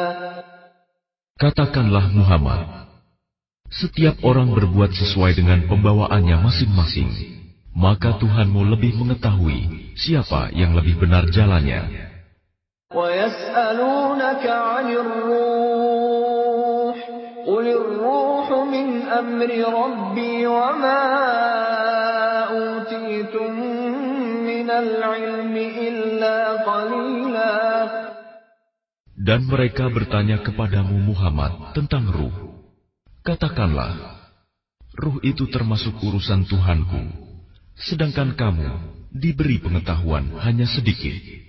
Katakanlah Muhammad, setiap orang berbuat sesuai dengan pembawaannya masing-masing, maka Tuhanmu lebih mengetahui siapa yang lebih benar jalannya. وَيَسْأَلُونَكَ عَنِ الرُّوحِ قُلِ الرُّوحُ مِنْ أَمْرِ رَبِّي وَمَا أُوتِيتُم مِّنَ الْعِلْمِ إِلَّا قَلِيلًا. Dan mereka bertanya kepadamu Muhammad tentang ruh. Katakanlah, ruh itu termasuk urusan Tuhanku, sedangkan kamu diberi pengetahuan hanya sedikit.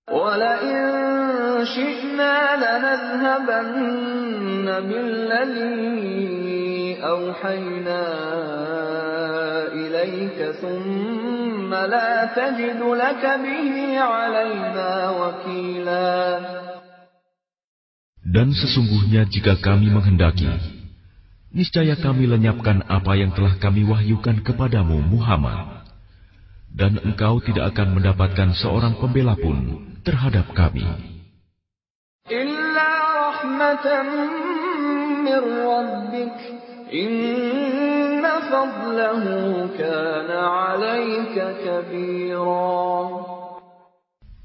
وَلَئِن شِئْنَا لَنَذْهَبَنَّ بِالَّذِي أَوْحَيْنَا إِلَيْكَ ثُمَّ لَا تَجِدُ لَكَ بِهِ عَلَيْنَا وَكِيلًا. Dan sesungguhnya jika kami menghendaki, niscaya kami lenyapkan apa yang telah kami wahyukan kepadamu Muhammad, dan engkau tidak akan mendapatkan seorang pembela pun terhadap kami. Illa rahmatan min rabbik, inna fadlahu kana 'alaika kabira.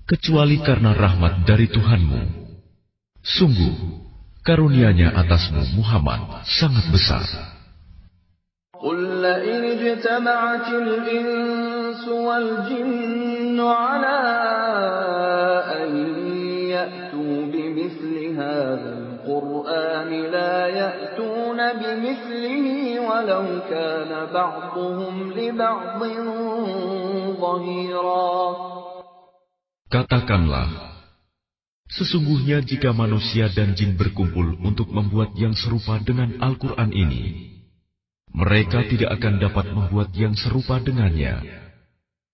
Kecuali karena rahmat dari Tuhanmu, sungguh karunia-Nya atasmu Muhammad sangat besar. قل لئن اجتمعت الإنس والجن على أن يأتوا بمثل هذا القرآن لا يأتون بمثله ولو كان بعضهم لبعض ظهيرا. Katakanlah, sesungguhnya jika manusia dan jin berkumpul untuk membuat yang serupa dengan Al-Quran ini, mereka tidak akan dapat membuat yang serupa dengannya,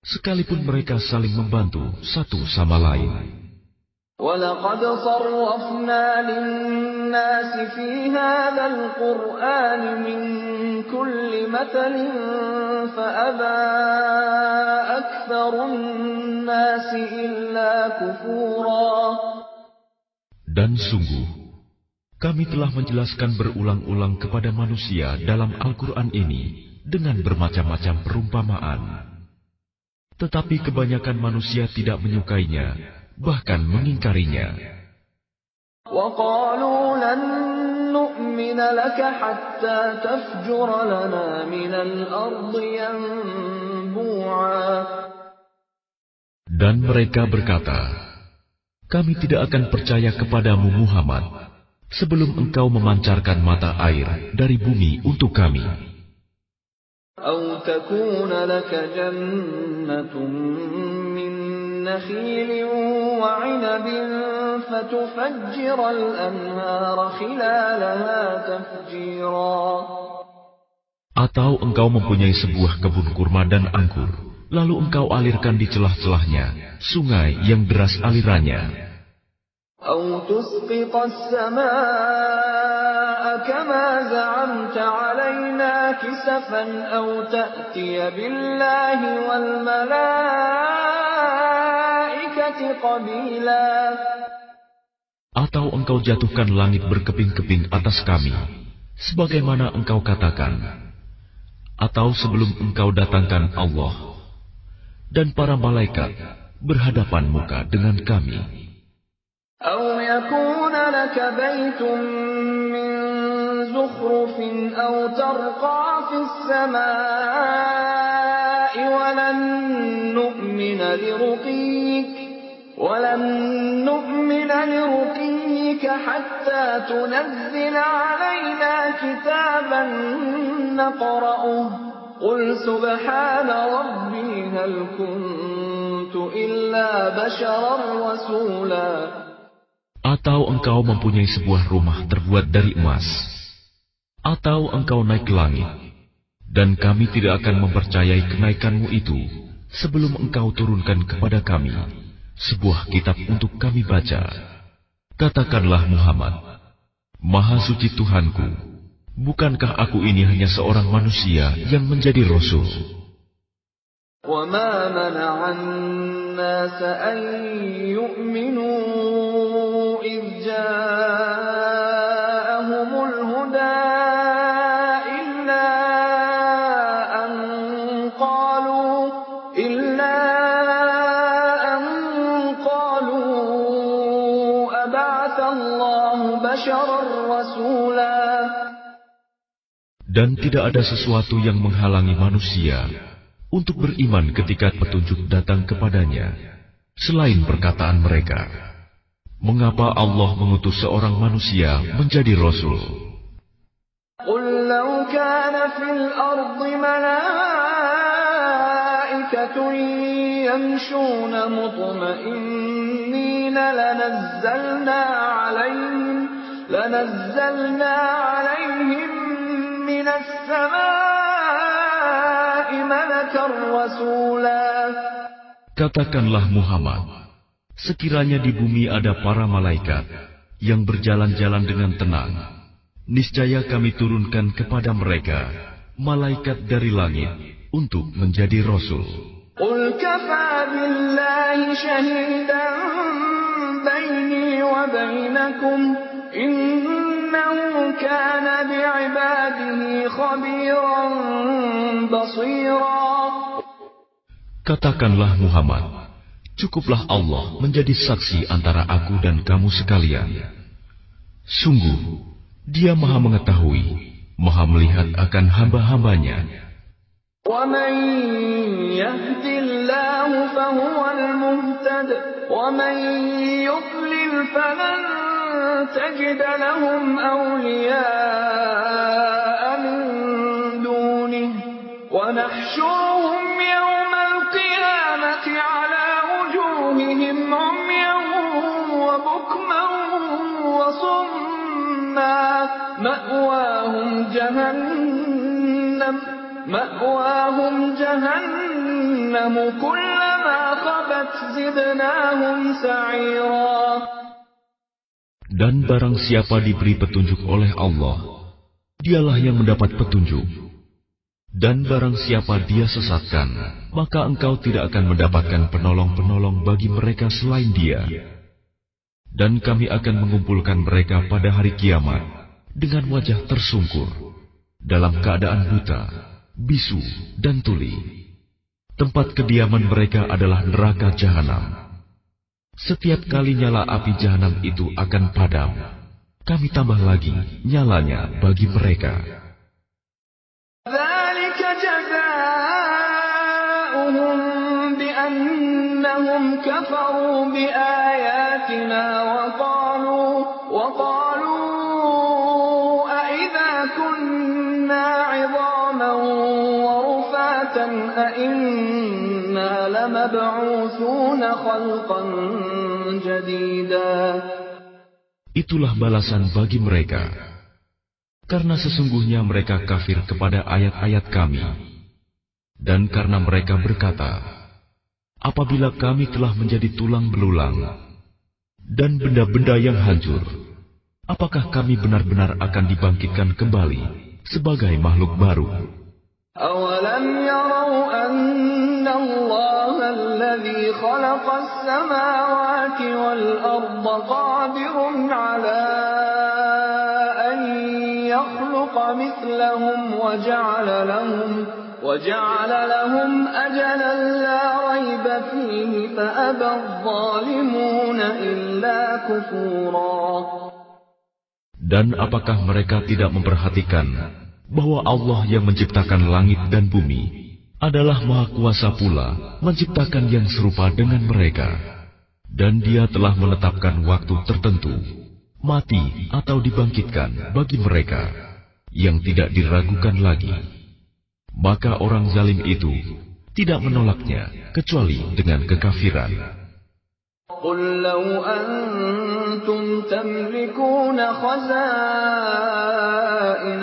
sekalipun mereka saling membantu satu sama lain. وَلَقَدْ صَرَّفْنَا لِلنَّاسِ فِي هَذَا الْقُرْآنِ مِنْ كُلِّ مَثَلٍ فَأَبَى أَكْثَرُ النَّاسِ إِلَّا كُفُورًا. Dan sungguh, kami telah menjelaskan berulang-ulang kepada manusia dalam Al-Quran ini dengan bermacam-macam perumpamaan. Tetapi kebanyakan manusia tidak menyukainya, bahkan mengingkarinya. وَقَالُوا لَن نُّؤْمِنَ لَكَ حَتَّى تَفْجُرَ لَنَا مِنَ الْأَرْضِ يَنبُوعًا. Dan mereka berkata, kami tidak akan percaya kepadamu Muhammad sebelum engkau memancarkan mata air dari bumi untuk kami. أَوْ تَكُونَ لَكَ جَنَّةٌ مِّن نَّخِيلٍ وَعِنَبٍ فَتُفَجِّرَ الْأَنْهَارَ خِلَالَهَا تَفْجِيرًا. Atau engkau mempunyai sebuah kebun kurma dan anggur, lalu engkau alirkan di celah-celahnya sungai yang deras alirannya. أَوْ تُسْقِطَ السَّمَاءَ كَمَا زَعَمْتَ عَلَيْنَا كِسَفًا أَوْ تَأْتِيَ بِاللَّهِ وَالْمَلَائِكَةِ قَبِيلًا. Atau engkau jatuhkan langit berkeping-keping atas kami, sebagaimana engkau katakan, atau sebelum engkau datangkan Allah dan para malaikat berhadapan muka dengan kami. أَوْ يَكُونَ لَكَ بَيْتٌ مِّن زُخْرُفٍ أَوْ تَرْقَىٰ فِي السَّمَاءِ وَلَن نُّؤْمِنَ لِرُقِيِّكَ حَتَّىٰ تُنَزِّلَ عَلَيْنَا كِتَابًا نَّقْرَؤُهُ قُلْ سُبْحَانَ رَبِّي هَلْ كُنتُ إِلَّا بَشَرًا رَّسُولًا. Atau engkau mempunyai sebuah rumah terbuat dari emas, atau engkau naik ke langit, dan kami tidak akan mempercayai kenaikanmu itu sebelum engkau turunkan kepada kami sebuah kitab untuk kami baca. Katakanlah Muhammad, Maha Suci Tuhanku, bukankah aku ini hanya seorang manusia yang menjadi Rasul? وَمَا مَنَعَ النَّاسَ أَن يُؤْمِنُوا إِذْ جَاءَهُمُ الْهُدَىٰ إِلَّا أَن قَالُوا أَبَعَثَ اللَّهُ بَشَرًا رَّسُولًا. Dan tidak ada sesuatu yang menghalangi manusia untuk beriman ketika petunjuk datang kepadanya, selain perkataan mereka, mengapa Allah mengutus seorang manusia menjadi Rasul? قُلْ لَوْ كَانَ فِي الْأَرْضِ مَلَائِكَةٌ يَمْشُونَ مُطْمَئِنِّينَ لَنَزَّلْنَا عَلَيْهِم مِّنَ السَّمَاءِ مَلَكًا رَّسُولًا. Katakanlah Muhammad, sekiranya di bumi ada para malaikat yang berjalan-jalan dengan tenang, niscaya kami turunkan kepada mereka malaikat dari langit untuk menjadi rasul. Qul kafaa billahi shahidan baini wa bainakum innahu kana bi'ibadihi khabiran basira. Katakanlah Muhammad, cukuplah Allah menjadi saksi antara aku dan kamu sekalian. Sungguh, Dia Maha mengetahui, Maha melihat akan hamba-hambanya. وَمَن يَهْدِ اللَّهُ فَهُوَ الْمُهْتَدِ وَمَن يُضْلِلْ فَلَن تَجِدَ لَهُمْ أَوْلِيَاءَ مِن دُونِهِ وَنَحْشُرُهُمْ يَوْمَ الْقِيَامَةِ عَلَى وُجُوهِهِمْ عُمْيًا وَبُكْمًا وَصُمًّا مَأْوَاهُمْ جَهَنَّمُ كُلَّمَا خَبَتْ زِدْنَاهُمْ سَعِيرًا. Dan barang siapa diberi petunjuk oleh Allah, dialah yang mendapat petunjuk. Dan barang siapa Dia sesatkan, maka engkau tidak akan mendapatkan penolong-penolong bagi mereka selain Dia. Dan kami akan mengumpulkan mereka pada hari kiamat dengan wajah tersungkur, dalam keadaan buta, bisu, dan tuli. Tempat kediaman mereka adalah neraka jahanam. Setiap kali nyala api jahanam itu akan padam, kami tambah lagi nyalanya bagi mereka. ذَلِكَ جَزَاؤُهُم بِأَنَّهُمْ كَفَرُوا بِآيَاتِنَا وَقَالُوا أَإِذَا كُنَّا عِظَامًا وَرُفَاتًا أَإِنَّا لَمَبْعُوثُونَ خَلْقًا جَدِيدًا. Itulah balasan bagi mereka, karena sesungguhnya mereka kafir kepada ayat-ayat kami, dan karena mereka berkata, apabila kami telah menjadi tulang belulang dan benda-benda yang hancur, apakah kami benar-benar akan dibangkitkan kembali sebagai makhluk baru? أَوَلَمْ يَرَوْا أَنَّ اللَّهَ الَّذِي خَلَقَ السَّمَاوَاتِ وَالْأَرْضَ قَادِرٌ عَلَىٰ أَن يَخْلُقَ مِثْلَهُمْ وَجَعَلَ لَهُمْ أَجَلًا لَّا رَيْبَ فِيهِ فَأَبَى الظَّالِمُونَ إِلَّا كُفُورًا. Dan apakah mereka tidak memperhatikan bahwa Allah yang menciptakan langit dan bumi adalah Maha Kuasa pula menciptakan yang serupa dengan mereka, dan Dia telah menetapkan waktu tertentu, mati atau dibangkitkan bagi mereka yang tidak diragukan lagi. Maka orang zalim itu tidak menolaknya kecuali dengan kekafiran. قُل لَّوْ أَنتُمْ تَمْلِكُونَ خَزَائِنَ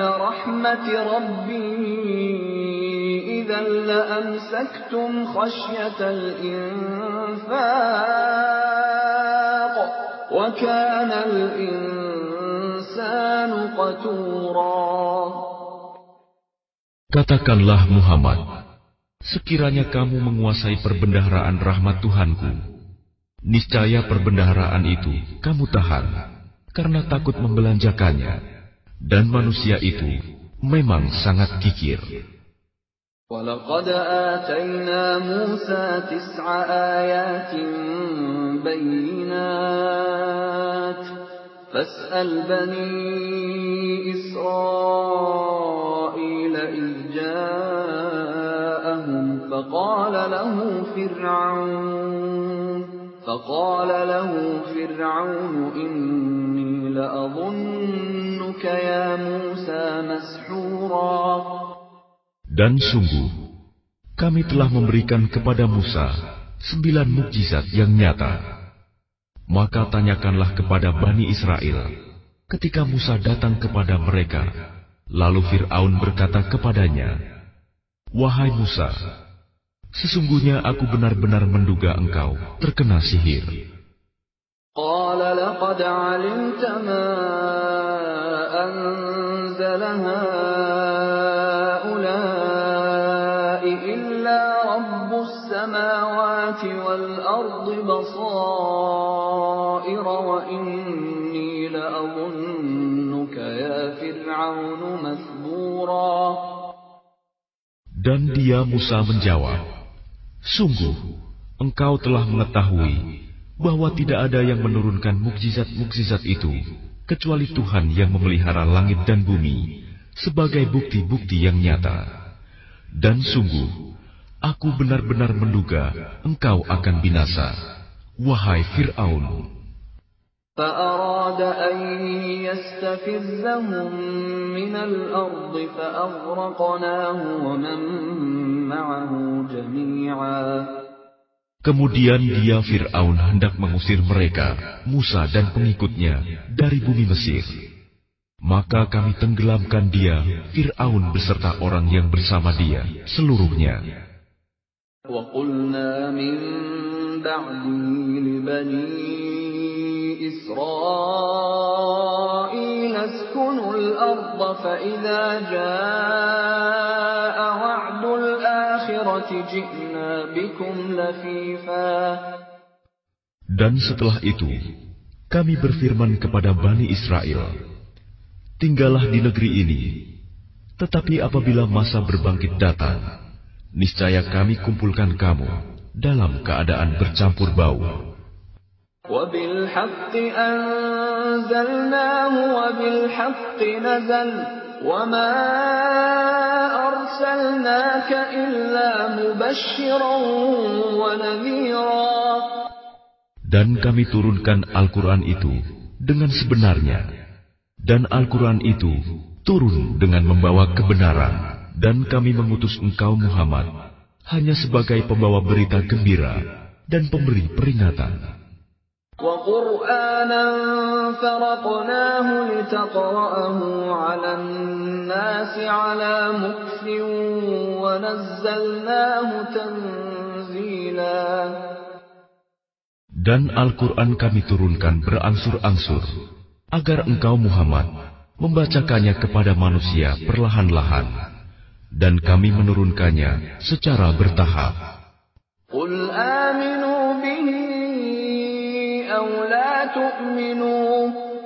رَحْمَةِ رَبِّي إِذًا لَّأَمْسَكْتُمْ خَشْيَةَ الْإِنفَاقِ وَكَانَ الْإِنسَانُ قَتُورًا. Katakanlah Muhammad, sekiranya kamu menguasai perbendaharaan rahmat Tuhanku, niscaya perbendaharaan itu kamu tahan karena takut membelanjakannya, dan manusia itu memang sangat kikir. وَلَقَدْ آتَيْنَا مُوسَى 9 آيَاتٍ بَيِّنَاتٍ فَاسْأَلْ بَنِي إِسْرَائِيلَ إِذْ جَاءَهُمْ فقال له فرعون إني لأظنك يا موسى مسحورا. Dan sungguh, kami telah memberikan kepada Musa 9 mukjizat yang nyata. Maka tanyakanlah kepada Bani Israel ketika Musa datang kepada mereka. Lalu Fir'aun berkata kepadanya, "Wahai Musa, sesungguhnya aku benar-benar menduga engkau terkena sihir." قال لقد علمت ما أنزل هؤلاء إلا رب السماوات والأرض بصائر وإني لأظنك يا فرعون مثبورا. Dan dia Musa menjawab, sungguh engkau telah mengetahui bahwa tidak ada yang menurunkan mukjizat-mukjizat itu kecuali Tuhan yang memelihara langit dan bumi sebagai bukti-bukti yang nyata. Dan sungguh, aku benar-benar menduga engkau akan binasa, wahai Fir'aun. فأراد أن يستفزهم من الأرض فأغرقناه ومن معه جميعا. Kemudian dia Fir'aun hendak mengusir mereka, Musa dan pengikutnya, dari bumi Mesir. Maka kami tenggelamkan dia, Fir'aun beserta orang yang bersama dia, seluruhnya. وَقُلْنَا مِن بَعْدِهِ لِبَنِي إِسْرَائِيلَ اسْكُنُوا الْأَرْضَ فَإِذَا جَاءَ وَعْدُ الْآخِرَةِ جِئْنَا بِكُمْ لَفِيفًا. Dan setelah itu, kami berfirman kepada Bani Israel, tinggallah di negeri ini, tetapi apabila masa berbangkit datang, niscaya kami kumpulkan kamu dalam keadaan bercampur bau. وَبِالْحَقِّ أَنزَلْنَاهُ وَبِالْحَقِّ نَزَلَ وَمَا أَرْسَلْنَاكَ إِلَّا مُبَشِّرًا وَنَذِيرًا. Dan kami turunkan Al-Quran itu dengan sebenarnya, dan Al-Quran itu turun dengan membawa kebenaran, dan kami mengutus engkau Muhammad hanya sebagai pembawa berita gembira dan pemberi peringatan. وَقُرْآنًا فَرَقْنَاهُ لِتَقْرَأَهُ عَلَى النَّاسِ عَلَى مُكْثٍ وَنَزَّلْنَاهُ تَنزِيلًا. Dan Al-Quran kami turunkan berangsur-angsur, agar engkau Muhammad membacakannya kepada manusia perlahan-lahan, dan kami menurunkannya secara bertahap. قُلْ آمِنُوا بِهِ أَوْ لَا تُؤْمِنُوا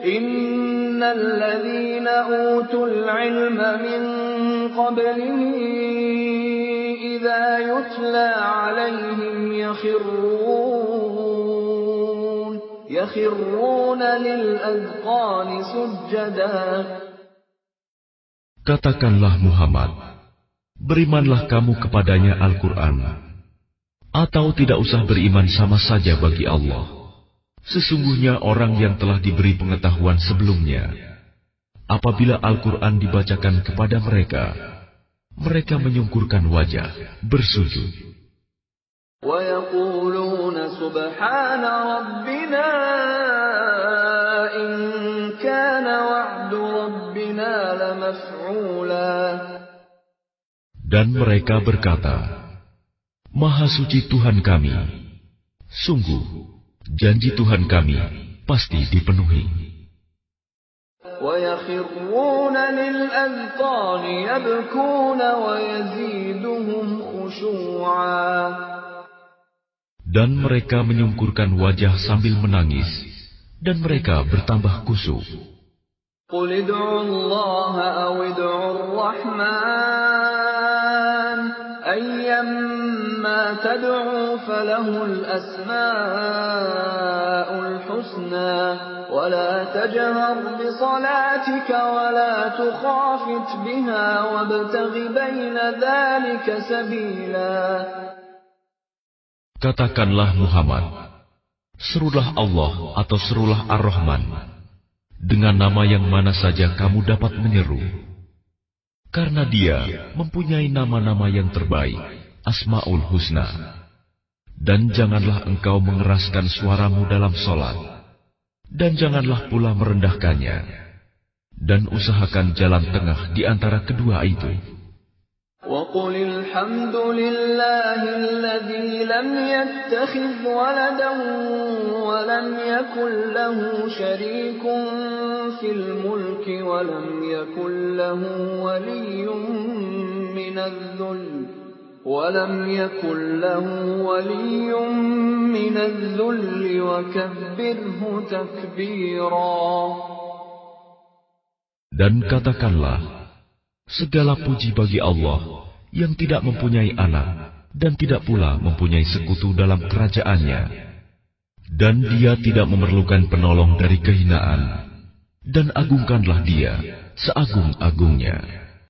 إِنَّ الَّذِينَ أُوتُوا الْعِلْمَ مِنْ قَبْلِهِ إِذَا يُتْلَى عَلَيْهِمْ يَخِرُّونَ لِلْأَذْقَانِ سُجَّدًا. Katakanlah Muhammad, berimanlah kamu kepadanya Al-Quran, atau tidak usah beriman sama saja bagi Allah. Sesungguhnya orang yang telah diberi pengetahuan sebelumnya, apabila Al-Quran dibacakan kepada mereka, mereka menyungkurkan wajah, bersujud. وَيَقُولُونَ سُبْحَانَ رَبِّنَا إِن كَانَ وَعْدُ رَبِّنَا لَمَفْعُولًا. Dan mereka berkata, Maha suci Tuhan kami, sungguh janji Tuhan kami pasti dipenuhi. وَيَخِرُّونَ لِلْأَذْقَانِ يَبْكُونَ وَيَزِيدُهُمْ خُشُوعًا. Dan mereka menyungkurkan wajah sambil menangis, dan mereka bertambah khusyuk. قُلِ ادْعُوا اللَّهَ أَوِ ادْعُوا الرَّحْمَنَ أَيًّمَّا تَدْعُوا فَلَهُ الْأَسْمَاءُ الْحُسْنَى وَلَا تَجْهَرْ بِصَلَاتِكَ وَلَا تُخَافِتْ بِهَا وَابْتَغِ بَيْنَ ذَلِكَ سَبِيلًا. Katakanlah Muhammad, serulah Allah atau serulah Ar-Rahman, dengan nama yang mana saja kamu dapat menyeru. Karena Dia mempunyai nama-nama yang terbaik, Asmaul Husna. Dan janganlah engkau mengeraskan suaramu dalam sholat, dan janganlah pula merendahkannya. Dan usahakan jalan tengah di antara kedua itu. وَقُلْ قل الحمد لله الذي لم يتخذ ولدا ولم يكن له شريك في الملك ولم يكن له ولي من الذل وكبره تكبيرا. Dan katakanlah, segala puji bagi Allah yang tidak mempunyai anak dan tidak pula mempunyai sekutu dalam kerajaannya, dan Dia tidak memerlukan penolong dari kehinaan, dan agungkanlah Dia seagung-agungnya.